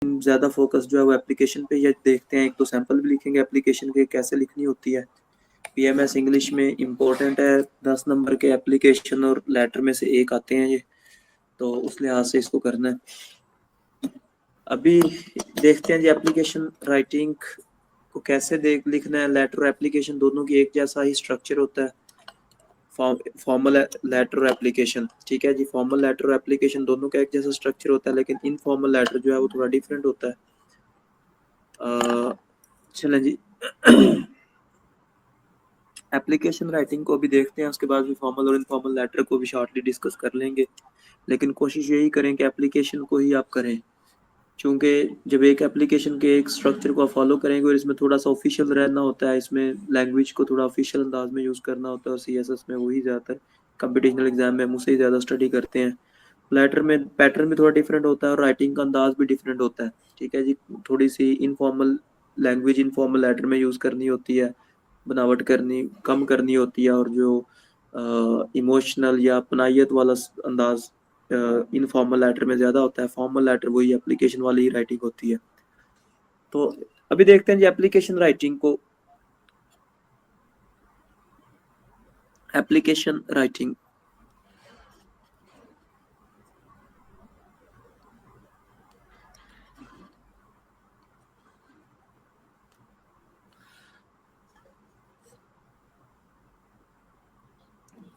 ज़्यादा फोकस जो है वो एप्लीकेशन पे ये देखते हैं। एक तो सैंपल भी लिखेंगे एप्लीकेशन के कैसे लिखनी होती है। पीएमएस इंग्लिश में इम्पोर्टेंट है, 10 नंबर के एप्लीकेशन और लेटर में से एक आते हैं ये, तो उस लिहाज से इसको करना है। अभी देखते हैं जी एप्लीकेशन राइटिंग को कैसे लिखना है। लेटर और एप्लीकेशन दोनों की एक जैसा ही स्ट्रक्चर होता है, फॉर्मल लेटर और एप्लीकेशन। ठीक है जी, फॉर्मल लेटर और एप्लीकेशन दोनों का एक जैसा स्ट्रक्चर होता है, लेकिन इनफॉर्मल लेटर जो है वो थोड़ा डिफरेंट होता है। चलें जी एप्लीकेशन राइटिंग को भी देखते हैं, उसके बाद भी फॉर्मल और इनफॉर्मल लेटर को भी शॉर्टली डिस्कस कर लेंगे। लेकिन कोशिश यही करें कि एप्लीकेशन को ही आप करें, क्योंकि जब एक एप्लीकेशन के एक स्ट्रक्चर को आप फॉलो करेंगे और इसमें थोड़ा सा ऑफिशियल रहना होता है, इसमें लैंग्वेज को थोड़ा ऑफिशियल अंदाज में यूज़ करना होता है, और सीएसएस में वही ज़्यादातर कंपटीशनल एग्जाम में मुझसे ही ज़्यादा स्टडी करते हैं। लेटर में पैटर्न भी थोड़ा डिफरेंट होता है और राइटिंग का अंदाज भी डिफरेंट होता है। ठीक है जी, थोड़ी सी इनफॉर्मल लैंग्वेज इनफॉर्मल लेटर में यूज़ करनी होती है, बनावट करनी कम करनी होती है, और जो इमोशनल या अपनायत वाला अंदाज इनफॉर्मल लेटर में ज़्यादा होता है। फॉर्मल लेटर वही एप्लीकेशन वाली ही राइटिंग होती है। तो अभी देखते हैं जी एप्लीकेशन राइटिंग को। एप्लीकेशन राइटिंग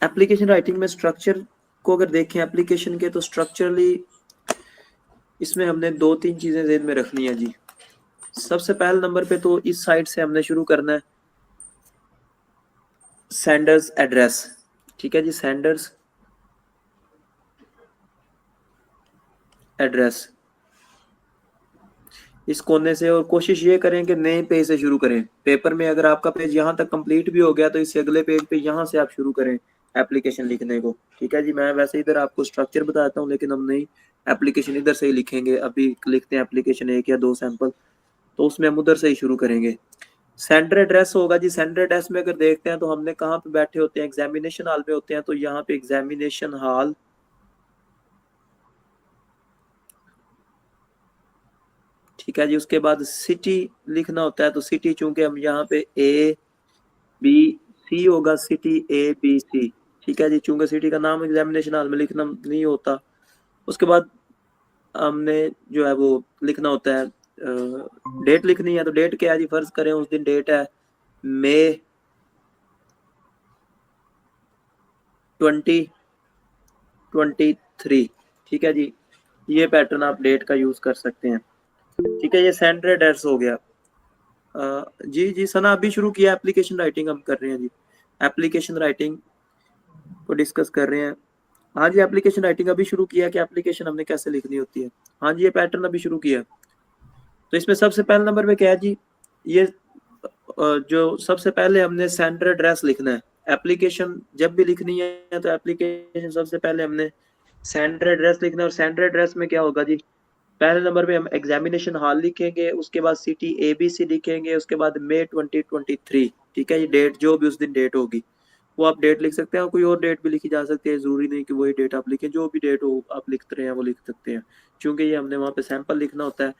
एप्लीकेशन राइटिंग में स्ट्रक्चर को अगर देखें एप्लीकेशन के, तो स्ट्रक्चरली इसमें हमने 2-3 चीज़ें ज़हन में रखनी है जी। सबसे पहले नंबर पे तो इस साइड से हमने शुरू करना है, सेंडर्स एड्रेस। ठीक है जी, सेंडर्स एड्रेस इस कोने से, और कोशिश ये करें कि नए पेज से शुरू करें। पेपर में अगर आपका पेज यहाँ तक कंप्लीट भी हो गया तो इससे अगले पेज पे यहाँ से आप शुरू करें एप्लीकेशन लिखने को। ठीक है जी, मैं वैसे इधर आपको स्ट्रक्चर बताता हूँ, लेकिन हम नहीं एप्लीकेशन इधर से ही लिखेंगे। अभी लिखते हैं एप्लीकेशन 1 या 2 सैंपल, तो उसमें हम उधर से ही शुरू करेंगे। सेंटर एड्रेस होगा जी। सेंटर एड्रेस में अगर देखते हैं तो हमने कहाँ पे बैठे होते हैं, एग्जामिनेशन हॉल में होते हैं, तो यहाँ पे एग्जामिनेशन हॉल। ठीक है जी, उसके बाद सिटी लिखना होता है, तो सिटी चूंकि हम यहाँ पे ABC होगा, सिटी ABC। ठीक है जी, चूंकि सिटी का नाम एग्जामिनेशन हॉल में लिखना नहीं होता। उसके बाद हमने जो है वो लिखना होता है, डेट लिखनी है, तो डेट क्या है जी, फर्ज करें उस दिन डेट है मई 2023। ठीक है जी, ये पैटर्न आप डेट का यूज कर सकते हैं। ठीक है, ये सेंटर एड्रेस हो गया। जी सना, अभी शुरू किया एप्लीकेशन राइटिंग हम कर रहे हैं जी। एप्लीकेशन राइटिंग को डिस्कस कर रहे हैं। हाँ जी, एप्लीकेशन राइटिंग अभी शुरू किया कि एप्लीकेशन हमने कैसे लिखनी होती है। हाँ जी, ये पैटर्न अभी शुरू किया। तो इसमें सबसे पहले नंबर पे क्या है जी, ये जो सबसे पहले हमने सेंटर एड्रेस लिखना है। एप्लीकेशन जब भी लिखनी है तो एप्लीकेशन सबसे पहले हमने सेंटर एड्रेस लिखना है। और सेंटर एड्रेस में क्या होगा जी, पहले नंबर पे हम एग्जामिनेशन हॉल लिखेंगे, उसके बाद सिटी ABC लिखेंगे, उसके बाद मई 2023। ठीक है, ये डेट जो भी उस दिन डेट होगी वो आप डेट लिख सकते हैं, और कोई और डेट भी लिखी जा सकती है, जरूरी नहीं कि वही डेट आप लिखें। जो भी डेट हो आप लिख रहे हैं वो लिख सकते हैं, क्योंकि ये हमने वहाँ पे सैंपल लिखना होता है।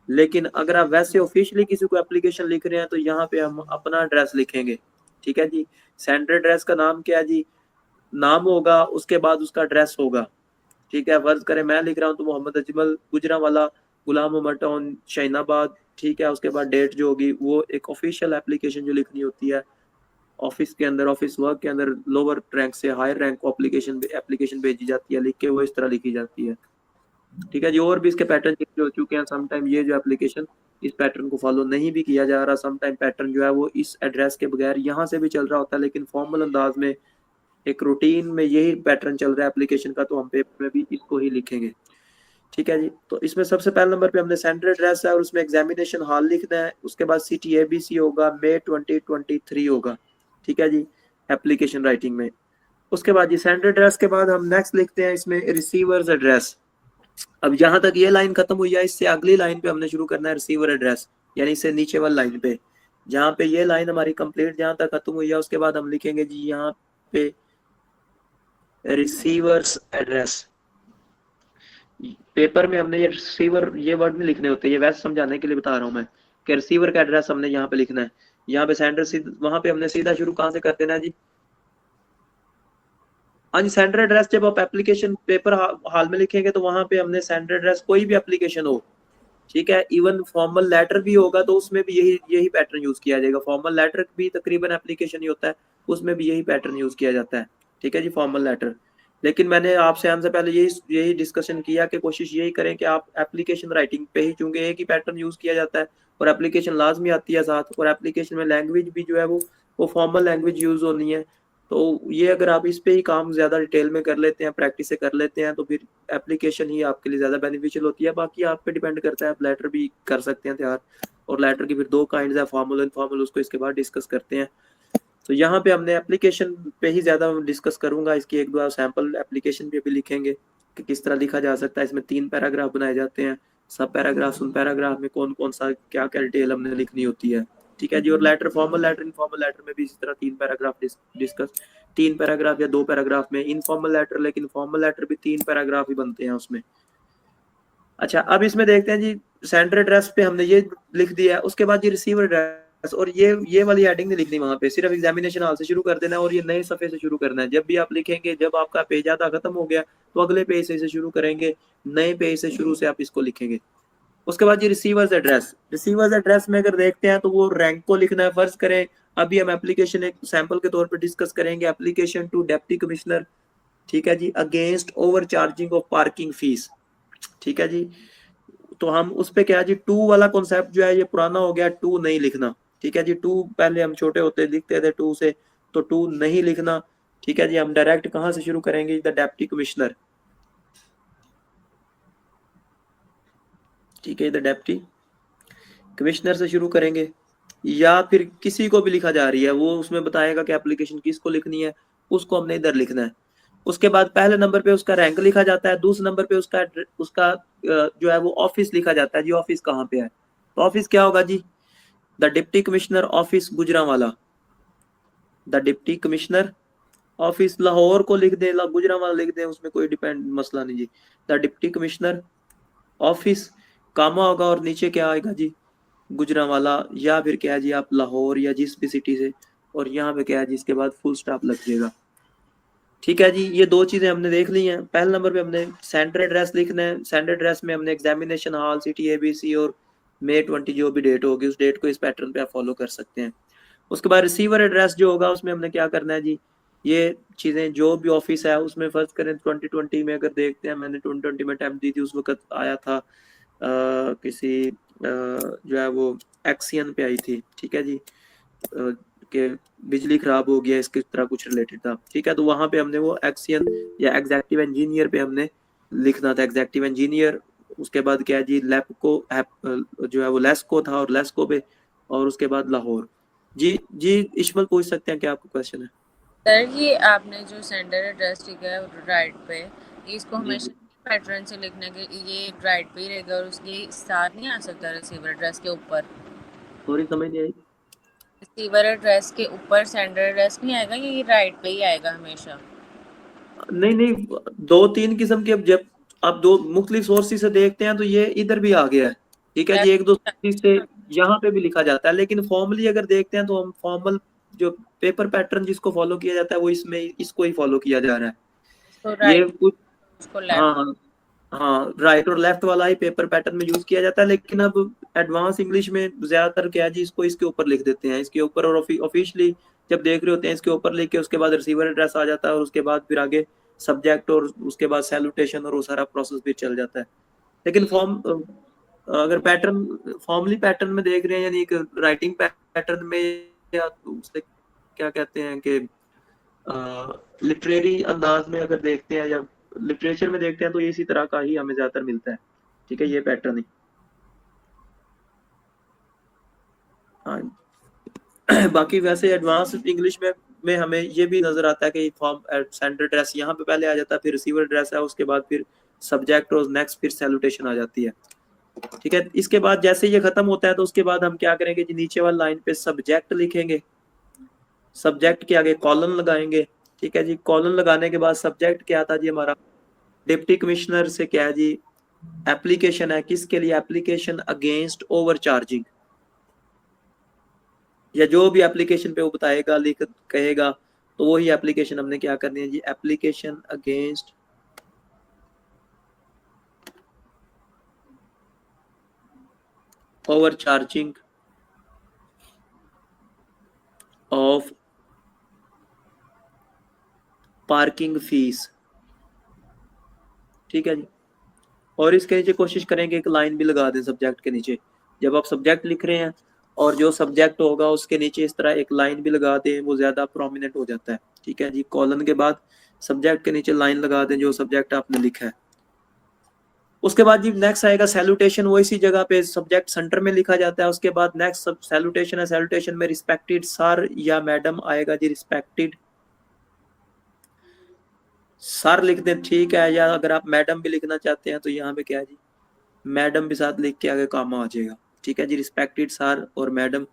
लेकिन अगर आप वैसे ऑफिशियली किसी को एप्लीकेशन लिख रहे हैं तो यहाँ पे हम अपना एड्रेस लिखेंगे। ठीक है जी, सेंटर एड्रेस का नाम क्या है जी, नाम होगा, उसके बाद उसका एड्रेस होगा। ठीक है, फर्ज करें मैं लिख रहा हूँ तो मोहम्मद अजमल गुजरांवाला गुलाम मोहम्मद टाउन शाहीनाबाद। ठीक है, उसके बाद डेट जो होगी वो एक ऑफिशियल एप्लीकेशन जो लिखनी होती है ऑफिस के अंदर, ऑफिस वर्क के अंदर लोअर रैंक से हायर रैंक को एप्लीकेशन भेजी जाती है, लिख के वो इस तरह लिखी जाती है। ठीक है जी, और भी इसके पैटर्न चेंज हो चुके हैं। समटाइम ये जो एप्लीकेशन इस पैटर्न को फॉलो नहीं भी किया जा रहा, समटाइम पैटर्न जो है वो इस एड्रेस के बगैर यहाँ से भी चल रहा होता है, लेकिन फॉर्मल अंदाज में एक रूटीन में यही पैटर्न चल रहा है एप्लीकेशन का, तो हम पेपर में भी इसको ही लिखेंगे। ठीक है जी, तो इसमें सबसे पहले नंबर पे हमने सेंटर एड्रेस है और उसमें एग्जामिनेशन हॉल लिखना है। उसके बाद सिटी ABC होगा, मई 2023 होगा। ठीक है जी, एप्लीकेशन राइटिंग में। उसके बाद जी सेंटर एड्रेस के बाद हम नेक्स्ट लिखते हैं इसमें रिसीवर्स एड्रेस। अब यहाँ तक ये लाइन खत्म हुई है, इससे अगली लाइन पे हमने शुरू करना है रिसीवर एड्रेस, यानी इससे नीचे वाली लाइन पे। जहाँ पे ये लाइन हमारी कंप्लीट जहाँ तक खत्म हुई है, उसके बाद हम लिखेंगे जी यहाँ पे रिसीवर्स एड्रेस। पेपर में हमने ये रिसीवर ये वर्ड नहीं लिखने होते, ये वैसे समझाने के लिए बता रहा हूँ मैं कि रिसीवर का एड्रेस हमने यहाँ पे लिखना है, यहाँ पे सेंडर वहां पे हमने सीधा शुरू कहाँ से कर देना है जी। हाँ जी, सेंडर एड्रेस जब आप एप्लीकेशन पेपर हाल में लिखेंगे तो वहां पे हमने सेंडर एड्रेस कोई भी एप्लीकेशन हो, ठीक है, इवन फॉर्मल लेटर भी होगा तो उसमें भी यही यही पैटर्न यूज किया जाएगा। फॉर्मल लेटर भी तकरीबन एप्लीकेशन ही होता है, उसमें भी यही पैटर्न यूज किया जाता है, ठीक है जी, फॉर्मल लेटर। लेकिन मैंने आपसे आने से पहले यही यही डिस्कशन किया कि कोशिश यही करें कि आप एप्लीकेशन राइटिंग पे ही, चूंकि एक ही पैटर्न यूज किया जाता है और एप्लीकेशन लाजमी आती है साथ, और एप्लीकेशन में लैंग्वेज भी जो है वो फॉर्मल लैंग्वेज यूज होनी है। तो ये अगर आप इस पे ही काम ज्यादा डिटेल में कर लेते हैं, प्रैक्टिस से कर लेते हैं, तो फिर एप्लीकेशन ही आपके लिए ज्यादा बेनिफिशियल होती है। बाकी आप पे डिपेंड करता है, आप लेटर भी कर सकते हैं तैयार, और लेटर की फिर दो काइंड है, फॉर्मल एंड इनफॉर्मल, उसको इसके बाद डिस्कस करते हैं। तो यहाँ पे हमने एप्लीकेशन पे ही ज्यादा डिस्कस करूंगा, इसकी एक दो सैंपल एप्लीकेशन पे भी लिखेंगे कि किस तरह लिखा जा सकता है। इसमें 3 पैराग्राफ बनाए जाते हैं, सब पैराग्राफ उन पैराग्राफ में कौन कौन सा क्या क्या डिटेल हमने लिखनी होती है, ठीक है जी। और letter, formal letter, informal letter में भी इसी तरह 3 पैराग्राफ डिस्कस, 3 पैराग्राफ या 2 पैराग्राफ में इनफॉर्मल लेटर, लेकिन फॉर्मल लेटर भी 3 पैराग्राफ ही बनते हैं उसमें। अच्छा, अब इसमें देखते हैं जी, सेंडर एड्रेस पे हमने ये लिख दिया, उसके बाद ये रिसीवर एड्रेस, और ये वाली हेडिंग नहीं लिखनी वहां पे, सिर्फ एग्जामिनेशन हॉल से शुरू कर देना और ये नए सफे से शुरू करना है। जब भी आप लिखेंगे, जब आपका पेज आधा खत्म हो गया तो अगले पेज से शुरू करेंगे, नए पेज से शुरू से आप इसको लिखेंगे। उसके बाद ये रिसीवर्स एड्रेस, रिसीवर्स एड्रेस में अगर देखते हैं तो वो रैंक को लिखना है। फर्ज करें अभी हम एप्लीकेशन एक सैंपल के तौर पर डिस्कस करेंगे, एप्लीकेशन टू डिप्टी कमिश्नर, ठीक है जी, against over charging of parking fees, ठीक है जी। तो हम उस पे क्या जी, टू वाला कॉन्सेप्ट जो है ये पुराना हो गया, टू नहीं लिखना, ठीक है जी। टू पहले हम छोटे होते लिखते थे टू से, तो टू नहीं लिखना, ठीक है जी। हम डायरेक्ट कहां से शुरू करेंगे, द डिप्टी कमिश्नर, ठीक है, द डिप्टी कमिश्नर से शुरू करेंगे, या फिर किसी को भी लिखा जा रही है वो उसमें बताएगा कि एप्लीकेशन किसको लिखनी है, उसको हमने इधर लिखना है। उसके बाद पहले नंबर पे उसका रैंक लिखा जाता है, दूसरे नंबर पे उसका उसका जो है वो ऑफिस लिखा जाता है जी, ऑफिस कहाँ पे है। तो ऑफिस क्या होगा जी, the deputy commissioner office Gujranwala, the deputy commissioner office Lahore को लिख दे, गुजरांवाला लिख दे, उसमें कोई डिपेंड मसला नहीं जी। द डिप्टी कमिश्नर ऑफिस, कामा होगा और नीचे क्या आएगा जी, गुजरांवाला, या फिर क्या है जी आप लाहौर या जिस भी सिटी से, और यहाँ पे क्या है जी इसके बाद फुल स्टॉप लग जाएगा, ठीक है जी। ये दो चीजें हमने देख ली हैं। पहले नंबर पे हमने सेंटर एड्रेस लिखना है, सेंटर एड्रेस में हमने एग्जामिनेशन हॉल, सिटी, एबीसी और May 20 जो भी डेट होगी उस डेट को इस पैटर्न पे आप फॉलो कर सकते हैं। उसके बाद रिसीवर एड्रेस जो होगा उसमें हमने क्या करना है जी, ये चीजें जो भी ऑफिस है उसमें फर्ज करें 2020 में अगर देखते हैं, मैंने 2020 में अटेम्प्ट दी थी, उस वक्त आया था किसी जो है वो एक्सियन पे आई थी, ठीक है जी, कि बिजली खराब हो गया, इसकी तरह कुछ रिलेटेड था, ठीक है। तो वहां पे हमने वो एक्सियन या एग्जेक्टिव इंजीनियर पे हमने लिखना था, एग्जेक्टिव इंजीनियर। उसके बाद क्या है जी, लेपको जो है वो लेस्को था और लेस्को पे, और उसके बाद लाहौर। जी जी, इशमल पूछ सकते हैं क्या आपको क्वेश्चन है। सर ये आपने जो सेंडर एड्रेस लिखा है राइट पे, इसको जी हमेशा जी, पैटर्न से लिखने के ये राइट पे ही रहेगा और उसके साथ नहीं आ सकता रिसीवर एड्रेस के ऊपर? सॉरी समझ नहीं आई। रिसीवर एड्रेस के ऊपर सेंडर एड्रेस नहीं आएगा, ये राइट पे ही आएगा हमेशा? नहीं नहीं, दो तीन किस्म के, जब आप दो मुख्तलिफ सोर्सेज से देखते हैं तो ये इधर भी आ गया है, ठीक है जी, एक दो सोर्सेज से यहाँ पे भी लिखा जाता है। लेकिन फॉर्मली अगर देखते हैं तो हम फॉर्मल जो पेपर पैटर्न जिसको फॉलो किया जाता है वो इसमें इसको ही फॉलो किया जा रहा है। इसको ये राइट, कुछ, उसको हाँ लेफ्ट। हाँ हाँ, राइट और लेफ्ट वाला ही पेपर पैटर्न में यूज किया जाता है। लेकिन अब एडवांस इंग्लिश में ज्यादातर क्या है जी, इसको इसके ऊपर लिख देते हैं, इसके ऊपर, और ऑफिशियली जब देख रहे होते हैं इसके ऊपर लिख के उसके बाद रिसीवर एड्रेस आ जाता है, और उसके बाद फिर आगे सब्जेक्ट, और उसके बाद सैल्यूटेशन, और वो सारा प्रोसेस भी चल जाता है। लेकिन फॉर्म अगर पैटर्न फॉर्मली पैटर्न में देख रहे हैं, यानी एक राइटिंग पैटर्न में, या उसे क्या कहते हैं कि लिटरेरी अंदाज में अगर देखते हैं या लिटरेचर में देखते हैं, तो ये इसी तरह का ही हमें ज्यादातर मिलता है, ठीक है, ये पैटर्न ही। हाँ बाकी वैसे एडवांस इंग्लिश में हमें ये भी नजर आता है कि फॉर्म सेंटर एड्रेस यहाँ पे पहले आ जाता है, फिर रिसीवर एड्रेस है, उसके बाद फिर सब्जेक्ट और नेक्स्ट फिर सैल्यूटेशन आ जाती है, ठीक है। इसके बाद जैसे ये खत्म होता है तो उसके बाद हम क्या करेंगे जी, नीचे वाली लाइन पे सब्जेक्ट लिखेंगे, सब्जेक्ट के आगे कॉलन लगाएंगे, ठीक है जी। कॉलन लगाने के बाद सब्जेक्ट क्या था जी हमारा, डिप्टी कमिश्नर से क्या है जी, एप्लीकेशन है किसके लिए, एप्लीकेशन अगेंस्ट ओवर चार्जिंग, या जो भी एप्लीकेशन पे वो बताएगा लिख कहेगा तो वही एप्लीकेशन हमने क्या करनी है जी, application against over charging of parking fees. ठीक है जी। और इसके नीचे कोशिश करेंगे एक लाइन भी लगा दें सब्जेक्ट के नीचे, जब आप सब्जेक्ट लिख रहे हैं और जो सब्जेक्ट होगा उसके नीचे इस तरह एक लाइन भी लगा दें, वो ज्यादा प्रोमिनेंट हो जाता है। ठीक है जी, कॉलन के बाद सब्जेक्ट के नीचे लाइन लगा दें जो सब्जेक्ट आपने लिखा है। उसके बाद जी नेक्स्ट आएगा सैल्यूटेशन, वो इसी जगह पे सब्जेक्ट सेंटर में लिखा जाता है। उसके बाद नेक्स्ट सैल्यूटेशन है, सैल्यूटेशन में रिस्पेक्टेड सर या मैडम आएगा जी, रिस्पेक्टेड सर लिख दें, ठीक है, या अगर आप मैडम भी लिखना चाहते हैं तो यहाँ पे क्या है जी, मैडम भी साथ लिख के आगे काम आ जाएगा। ठीक है जी, रिस्पेक्टेड सर और मैडम।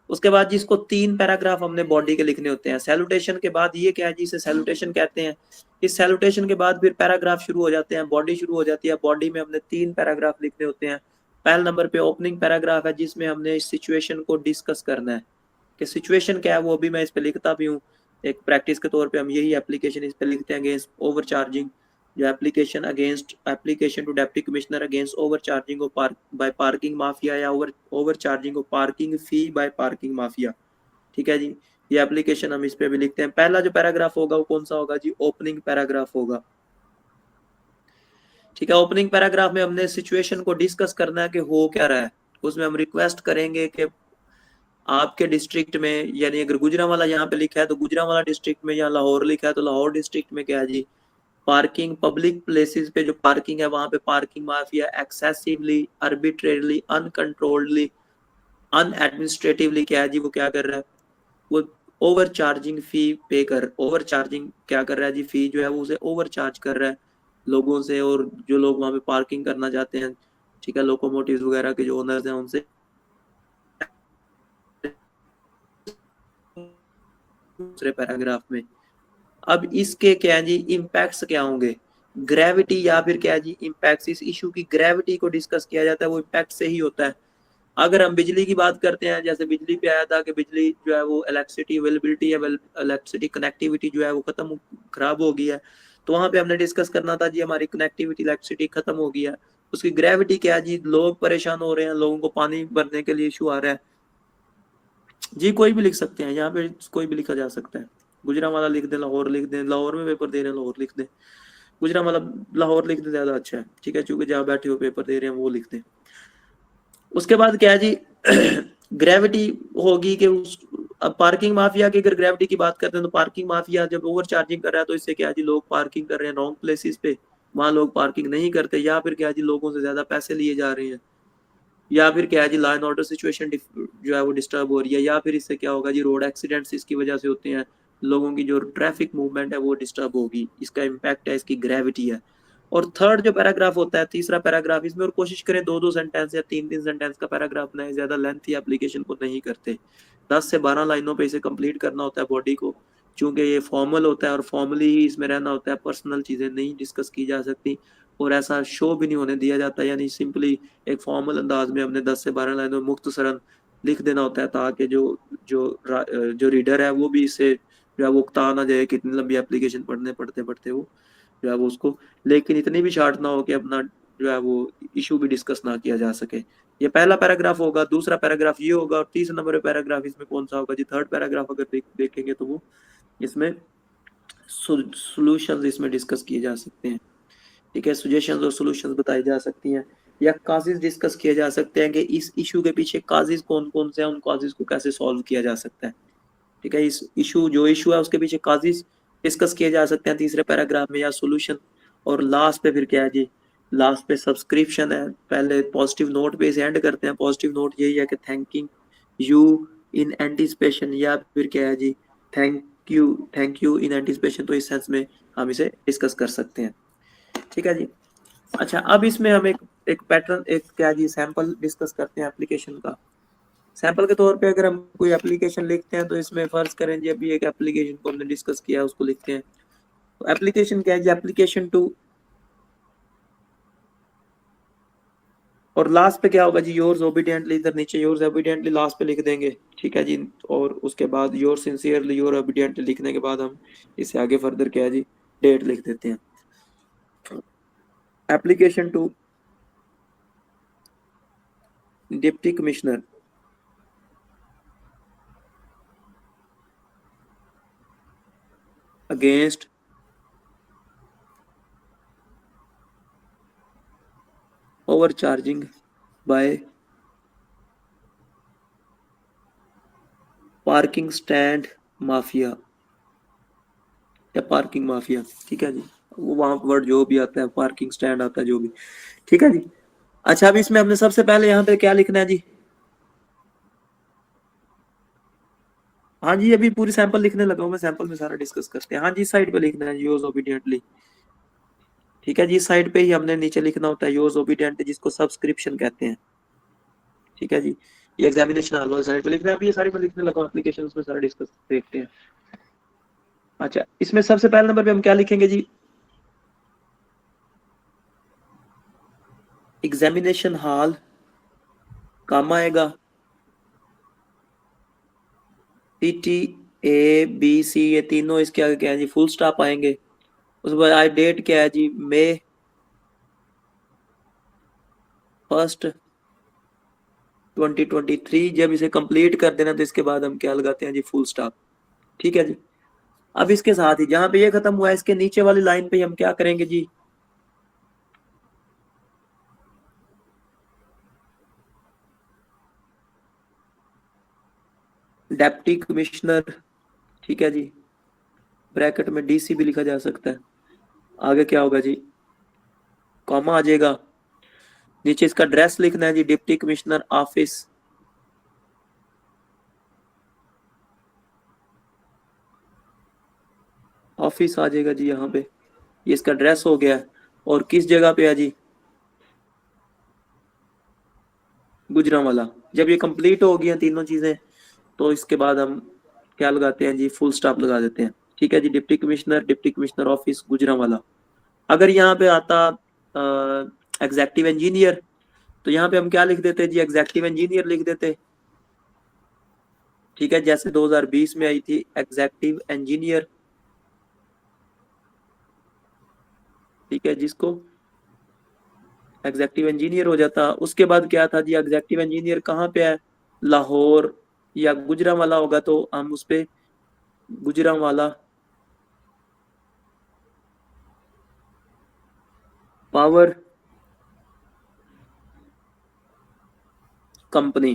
उसके बाद जिसको 3 पैराग्राफ हमने बॉडी के लिखने होते हैं। सैल्यूटेशन के बाद ये क्या है जी, इसे सैल्यूटेशन कहते हैं। इस सैल्यूटेशन के बाद फिर पैराग्राफ शुरू हो जाते हैं, बॉडी शुरू हो जाती है। बॉडी में हमने 3 पैराग्राफ लिखने होते हैं। पहले नंबर पे ओपनिंग पैराग्राफ है जिसमें हमने इस सिचुएशन को डिस्कस करना है कि सिचुएशन क्या है, वो भी मैं इस पे लिखता भी हूँ। एक प्रैक्टिस के तौर पे हम यही एप्लीकेशन इस पे लिखते हैं, अगेंस्ट ओवर चार्जिंग, जो application against application to deputy commissioner against over charging of by parking mafia, या over charging of parking fee by parking mafia. ठीक है जी, ये एप्लीकेशन हम इस पे भी लिखते हैं। पहला जो पैराग्राफ होगा वो कौन सा होगा जी, ओपनिंग पैराग्राफ होगा। ठीक है, ओपनिंग पैराग्राफ में हमने सिचुएशन को डिस्कस करना है कि हो क्या रहा है। उसमें हम रिक्वेस्ट करेंगे कि आपके डिस्ट्रिक्ट में, यानी अगर गुजरांवाला यहाँ पे लिखा है तो गुजरांवाला डिस्ट्रिक्ट में, या लाहौर लिखा है तो लाहौर डिस्ट्रिक्ट में क्या है जी, पार्किंग पब्लिक प्लेसेस पे जो पार्किंग है वहां पे पार्किंग माफिया एक्सेसिवली, आर्बिट्रेरली, अनकंट्रोल्डली, अनएडमिनिस्ट्रेटिवली क्या है जी, वो क्या कर रहा है, वो ओवर चार्जिंग फी पे कर, ओवर चार्जिंग क्या कर रहा है जी, फी जो है वो उसे ओवर चार्ज कर रहा है लोगों से, और जो लोग वहां पे पार्किंग करना चाहते हैं, ठीक है, लोकोमोटिव्स वगैरह के जो ओनर्स हैं उनसे। दूसरे पैराग्राफ में अब इसके क्या है जी, इम्पैक्ट्स क्या होंगे, ग्रेविटी, या फिर क्या है जी, इम्पैक्ट्स, इस इशू की ग्रेविटी को डिस्कस किया जाता है, वो इम्पैक्ट से ही होता है। अगर हम बिजली की बात करते हैं, जैसे बिजली पे आया था कि बिजली जो है वो इलेक्ट्रिसिटी अवेलेबिलिटी या इलेक्ट्रिसिटी कनेक्टिविटी जो है वो खत्म, खराब हो गई है, तो वहां पे हमने डिस्कस करना था जी हमारी कनेक्टिविटी इलेक्ट्रिसिटी खत्म हो गई है, उसकी ग्रेविटी क्या है जी, लोग परेशान हो रहे हैं, लोगों को पानी भरने के लिए इशू आ रहा है जी। कोई भी लिख सकते हैं यहाँ पे, कोई भी लिखा जा सकता है, गुजरांवाला लिख दें, लाहौर लिख दें, लाहौर में पेपर दे रहे हैं लाहौर लिख दें, गुजरांवाला लाहौर लिख दें ज्यादा अच्छा है। ठीक है, क्योंकि जहाँ बैठे हो पेपर दे रहे हैं वो लिख दें। उसके बाद क्या है जी, ग्रेविटी होगी कि उस, अब पार्किंग माफिया की अगर ग्रेविटी की बात करते हैं तो पार्किंग माफिया जब ओवर चार्जिंग कर रहा है तो इससे क्या है जी, लोग पार्किंग कर रहे हैं रॉन्ग प्लेसेस पे, वहां लोग पार्किंग नहीं करते, या फिर क्या है जी, लोगों से ज्यादा पैसे लिए जा रहे हैं, या फिर क्या है जी, लॉ एंड ऑर्डर सिचुएशन जो है वो डिस्टर्ब हो रही है, या फिर इससे क्या होगा जी, रोड एक्सीडेंट्स इसकी वजह से होते हैं, लोगों की जो ट्रैफिक मूवमेंट है वो डिस्टर्ब होगी, इसका इम्पैक्ट है, इसकी ग्रेविटी है। और थर्ड जो पैराग्राफ होता है, तीसरा पैराग्राफ, इसमें और कोशिश करें 2-2 सेंटेंस या 3-3 सेंटेंस का पैराग्राफ बनाए, ज्यादा लेंथी एप्लीकेशन को नहीं करते। 10 से 12 लाइनों पे इसे कंप्लीट करना होता है बॉडी को, चूंकि ये फॉर्मल होता है और फॉर्मली ही इसमें रहना होता है, पर्सनल चीजें नहीं डिस्कस की जा सकती, और ऐसा शो भी नहीं होने दिया जाता, यानी सिंपली एक फॉर्मल अंदाज में हमने 10 से 12 लाइनों में मुख्तसरन लिख देना होता है, ताकि जो रीडर है वो भी इससे जो है वो उकता ना जाए, कितनी लंबी एप्लीकेशन पढ़ते पढ़ते वो जो है वो उसको, लेकिन इतनी भी शार्ट ना हो कि अपना जो है वो इशू भी डिस्कस ना किया जा सके। ये पहला पैराग्राफ होगा, दूसरा पैराग्राफ ये होगा, और तीसरा नंबर पैराग्राफ इसमें कौन सा होगा जी, थर्ड पैराग्राफ अगर देखेंगे तो वो इसमें सॉल्यूशंस इसमें डिस्कस किए जा सकते हैं। ठीक है, सजेशंस और सॉल्यूशंस बताई जा सकती हैं, या काजेज डिस्कस किए जा सकते हैं कि इस इशू के पीछे काजेज कौन कौन से हैं, उन काजेज को कैसे सॉल्व किया जा सकता है। ठीक है, इस इशू है उसके पीछे काजेज डिस्कस किए जा सकते हैं तीसरे पैराग्राफ में, या सॉल्यूशन। और लास्ट पे फिर क्या है जी, लास्ट पे सब्सक्रिप्शन है। पहले पॉजिटिव नोट पे इसे एंड करते हैं, पॉजिटिव नोट यही है कि थैंकिंग यू इन एंटिसिपेशन, या फिर क्या है जी, थैंक यू इन एंटिसिपेशन, तो इस सेंस में हम इसे डिस्कस कर सकते हैं। ठीक है जी। अच्छा, अब इसमें हम एक पैटर्न, एक क्या जी, सैंपल डिस्कस करते हैं एप्लीकेशन का। सैंपल के तौर पे अगर हम कोई एप्लीकेशन लिखते हैं तो इसमें फर्ज करें जी, अभी एक एप्लीकेशन को हमने डिस्कस किया, उसको लिखते हैं। तो एप्लीकेशन क्या है जी, एप्लीकेशन टू और लास्ट पे क्या होगा जी, योर्स ओबीडियंटली, इधर नीचे योर्स ओबीडियंटली लास्ट पे लिख देंगे, ठीक है जी। और उसके बाद योर सिंसियरली योर ओबीडियंटली लिखने के बाद हम इससे आगे फर्दर क्या है जी, डेट लिख देते हैं। Application to deputy commissioner against overcharging by parking stand mafia या पार्किंग माफिया, ठीक है जी। वो वहां वर्ड जो भी आता है, पार्किंग स्टैंड आता है, जो भी, ठीक है जी। अच्छा, अब इसमें हमने सबसे पहले यहाँ पे क्या लिखना है जी, हाँ जी अभी पूरी सैंपल लिखने लगा हूँ मैं, सैंपल में सारा डिस्कस करते हैं। हाँ जी, इस साइड पे लिखना है यूज ओबीडियंटली, ठीक है जी। इस साइड पे ही हमने नीचे लिखना होता है यूज ओबीडियंट, जिसको सब्सक्रिप्शन कहते हैं, ठीक है जी। ये एग्जामिनेशन हॉल वाली साइड पे लिखना है, अभी ये सारी पे लिखने लगा हूँ, एप्लीकेशन में सारा डिस्कस देखते हैं। अच्छा, इसमें सबसे पहले नंबर पे हम क्या लिखेंगे जी, एग्जामिनेशन हॉल, काम आएगा टी ए बी सी, ये तीनों इसके आगे क्या है जी, फुल स्टॉप आएंगे। उसके बाद आज डेट क्या है जी, मई 1 2023। जब इसे कंप्लीट कर देना तो इसके बाद हम क्या लगाते हैं जी, फुल स्टॉप, ठीक है जी। अब इसके साथ ही जहां पे ये खत्म हुआ है, इसके नीचे वाली लाइन पे हम क्या करेंगे जी, डेप्टी कमिश्नर, ठीक है जी, ब्रैकेट में डीसी भी लिखा जा सकता है। आगे क्या होगा जी, कॉमा आ जाएगा, नीचे इसका एड्रेस लिखना है जी, डिप्टी कमिश्नर ऑफिस, ऑफिस आ जाएगा जी यहाँ पे, ये इसका एड्रेस हो गया। और किस जगह पे है जी, गुजरांवाला। जब ये कंप्लीट हो गई तीनों चीजें, तो इसके बाद हम क्या लगाते हैं जी, फुल स्टॉप लगा देते हैं, ठीक है जी। Deputy commissioner office Gujranwala. अगर यहाँ पे आता एग्जेक्टिव इंजीनियर, तो यहाँ पे हम क्या लिख देते जी, एग्जेक्टिव इंजीनियर लिख देते, ठीक है। जैसे 2020 में आई थी एग्जेक्टिव इंजीनियर, ठीक है, जिसको एग्जेक्टिव इंजीनियर हो जाता। उसके बाद क्या था जी, एग्जेक्टिव इंजीनियर कहाँ पे है, लाहौर या गुजरांवाला होगा, तो हम उस पे गुजरांवाला पावर कंपनी,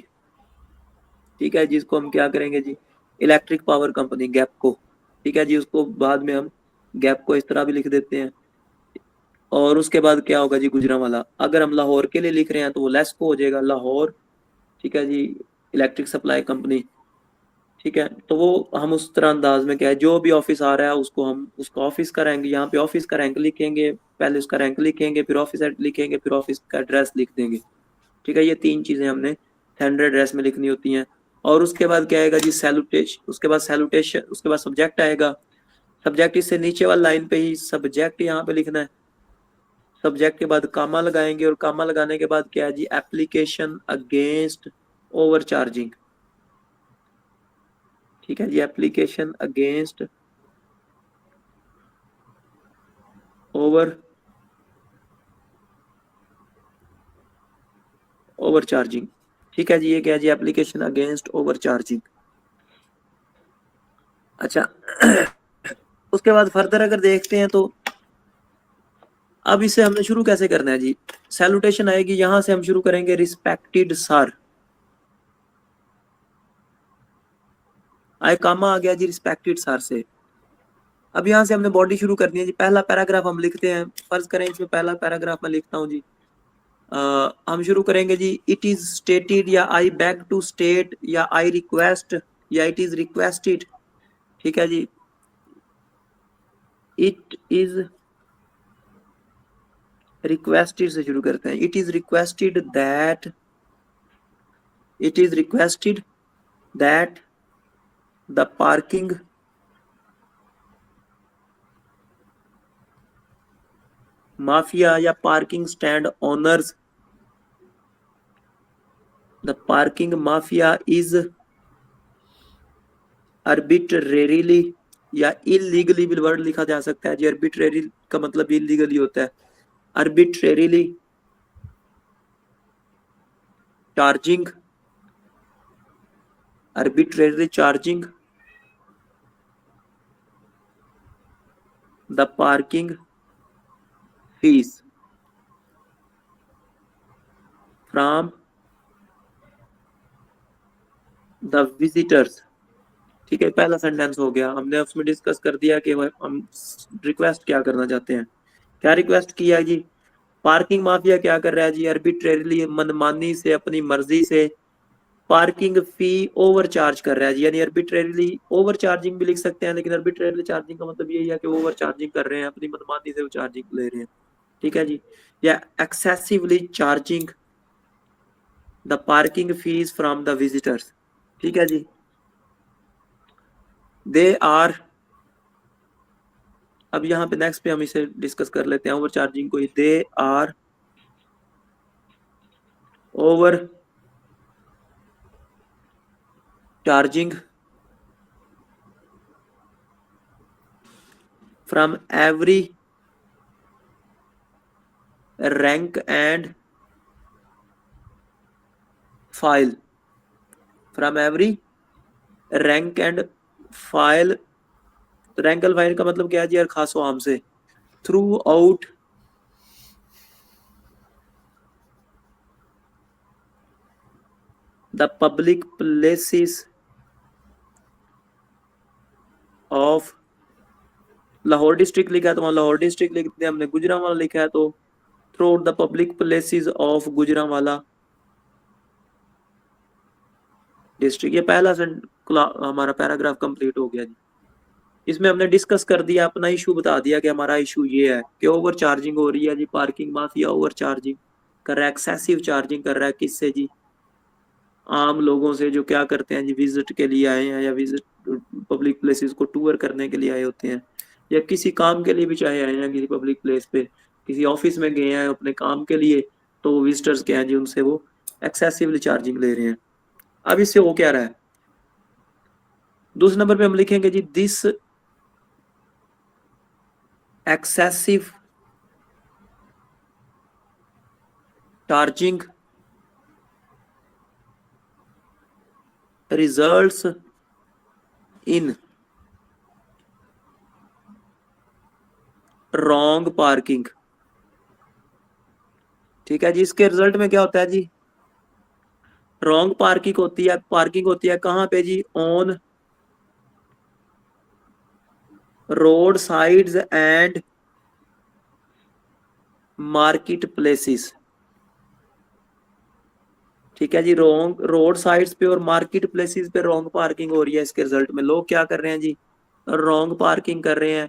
ठीक है, जिसको हम क्या करेंगे जी, इलेक्ट्रिक पावर कंपनी गैप को, ठीक है जी। उसको बाद में हम गैप को इस तरह भी लिख देते हैं। और उसके बाद क्या होगा जी, गुजरांवाला। अगर हम लाहौर के लिए लिख रहे हैं तो वो लेस को हो जाएगा, लाहौर, ठीक है जी, इलेक्ट्रिक सप्लाई कंपनी, ठीक है। तो वो हम उस तरह अंदाज में क्या है, जो भी ऑफिस आ रहा है उसको हम उसका ऑफिस का रैंक, यहाँ पे ऑफिस का रैंक लिखेंगे, पहले उसका रैंक लिखेंगे, फिर ऑफिस लिखेंगे, फिर ऑफिस का एड्रेस लिख देंगे, ठीक है। ये तीन चीजें हमने स्टैंडर्ड एड्रेस में लिखनी होती हैं। और उसके बाद क्या आएगा जी, सैल्यूटेशन, उसके बाद सैल्यूटेशन, उसके बाद सब्जेक्ट आएगा। सब्जेक्ट इससे नीचे वाली लाइन पे ही सब्जेक्ट यहाँ पे लिखना है। सब्जेक्ट के बाद कामा लगाएंगे, और कामा लगाने के बाद क्या है जी, एप्लीकेशन अगेंस्ट ओवर चार्जिंग, ठीक है जी, application against over over charging, ठीक है जी। ये क्या है जी, एप्लीकेशन अगेंस्ट ओवर चार्जिंग। अच्छा उसके बाद फर्दर अगर देखते हैं तो अब इसे हमने शुरू कैसे करना है जी, सैल्यूटेशन आएगी, यहां से हम शुरू करेंगे रिस्पेक्टेड सर, आए कामा आ गया जी रिस्पेक्टेड सर से। अब यहाँ से हमने बॉडी शुरू करनी है जी, पहला पैराग्राफ हम लिखते हैं, फर्ज करें इसमें पहला पैराग्राफ मैं लिखता हूँ जी। हम शुरू करेंगे जी, इट इज स्टेटेड, या आई बैग टू स्टेट, या आई रिक्वेस्ट, या इट इज रिक्वेस्टेड, ठीक है जी। इट इज रिक्वेस्टेड से शुरू करते हैं, it is requested that, it is requested that the parking mafia या parking stand owners the parking mafia is arbitrarily या इलीगली भी वर्ड लिखा जा सकता है जी। आर्बिट्रेरी का मतलब इलीगली होता है। Arbitrarily charging, arbitrarily charging the parking fees from the visitors। ठीक है, पहला सेंटेंस हो गया। हमने उसमें डिस्कस कर दिया कि हम रिक्वेस्ट क्या करना चाहते हैं। क्या रिक्वेस्ट किया जी? पार्किंग माफिया क्या कर रहा है जी? आर्बिट्रेरीली, मनमानी से, अपनी मर्जी से पार्किंग फी ओवर चार्ज कर रहा है जी। यानी आर्बिट्रेरीली ओवर चार्जिंग भी लिख सकते हैं, लेकिन आर्बिट्रेरीली चार्जिंग का मतलब यही है कि ओवर चार्जिंग कर रहे हैं, अपनी मनमानी से वो चार्जिंग ले रहे हैं। ठीक है जी। या excessively charging the parking fees from the visitors. ठीक है जी। दे आर, अब यहाँ पे नेक्स्ट पे हम इसे डिस्कस कर लेते हैं ओवर चार्जिंग को। They are overcharging from every rank and file, from every rank and file. Rank and file का मतलब क्या है जी? यार खासो आम से, throughout the public places of Lahore district लिखा है तो वहां लाहौर डिस्ट्रिक्ट लिख दिया हमने। गुजरांवाला लिखा है तो through out the public places of Gujranwala district. ये पहला हमारा पैराग्राफ कंप्लीट हो गया जी। इसमें हमने डिस्कस कर दिया, अपना इशू बता दिया कि हमारा इशू ये है कि ओवर चार्जिंग हो रही है जी। पार्किंग माफिया ओवर चार्जिंग कर रहा है, एक्सेसिव चार्जिंग कर रहा है। किससे जी? आम लोगों से, जो क्या करते हैं जी, विजिट के लिए आए हैं या विजिट पब्लिक प्लेसेस को टूर करने के लिए आए होते हैं, या किसी काम के लिए भी चाहे आए हैं किसी पब्लिक प्लेस पे, किसी ऑफिस में गए हैं अपने काम के लिए, तो वो विजिटर्स क्या हैं जी, उनसे वो एक्सेसिवली चार्जिंग ले रहे हैं। अब इससे हो क्या रहा है? दूसरे नंबर पे हम लिखेंगे जी, this excessive charging results in wrong parking। ठीक है जी। इसके रिजल्ट में क्या होता है जी? रॉन्ग पार्किंग होती है। पार्किंग होती है कहाँ पे जी? On road sides and market places. ठीक है जी। रॉन्ग रोड साइड्स पे और मार्केट प्लेसेस पे रॉन्ग पार्किंग हो रही है। इसके रिजल्ट में लोग क्या कर रहे हैं जी? रॉन्ग पार्किंग कर रहे हैं।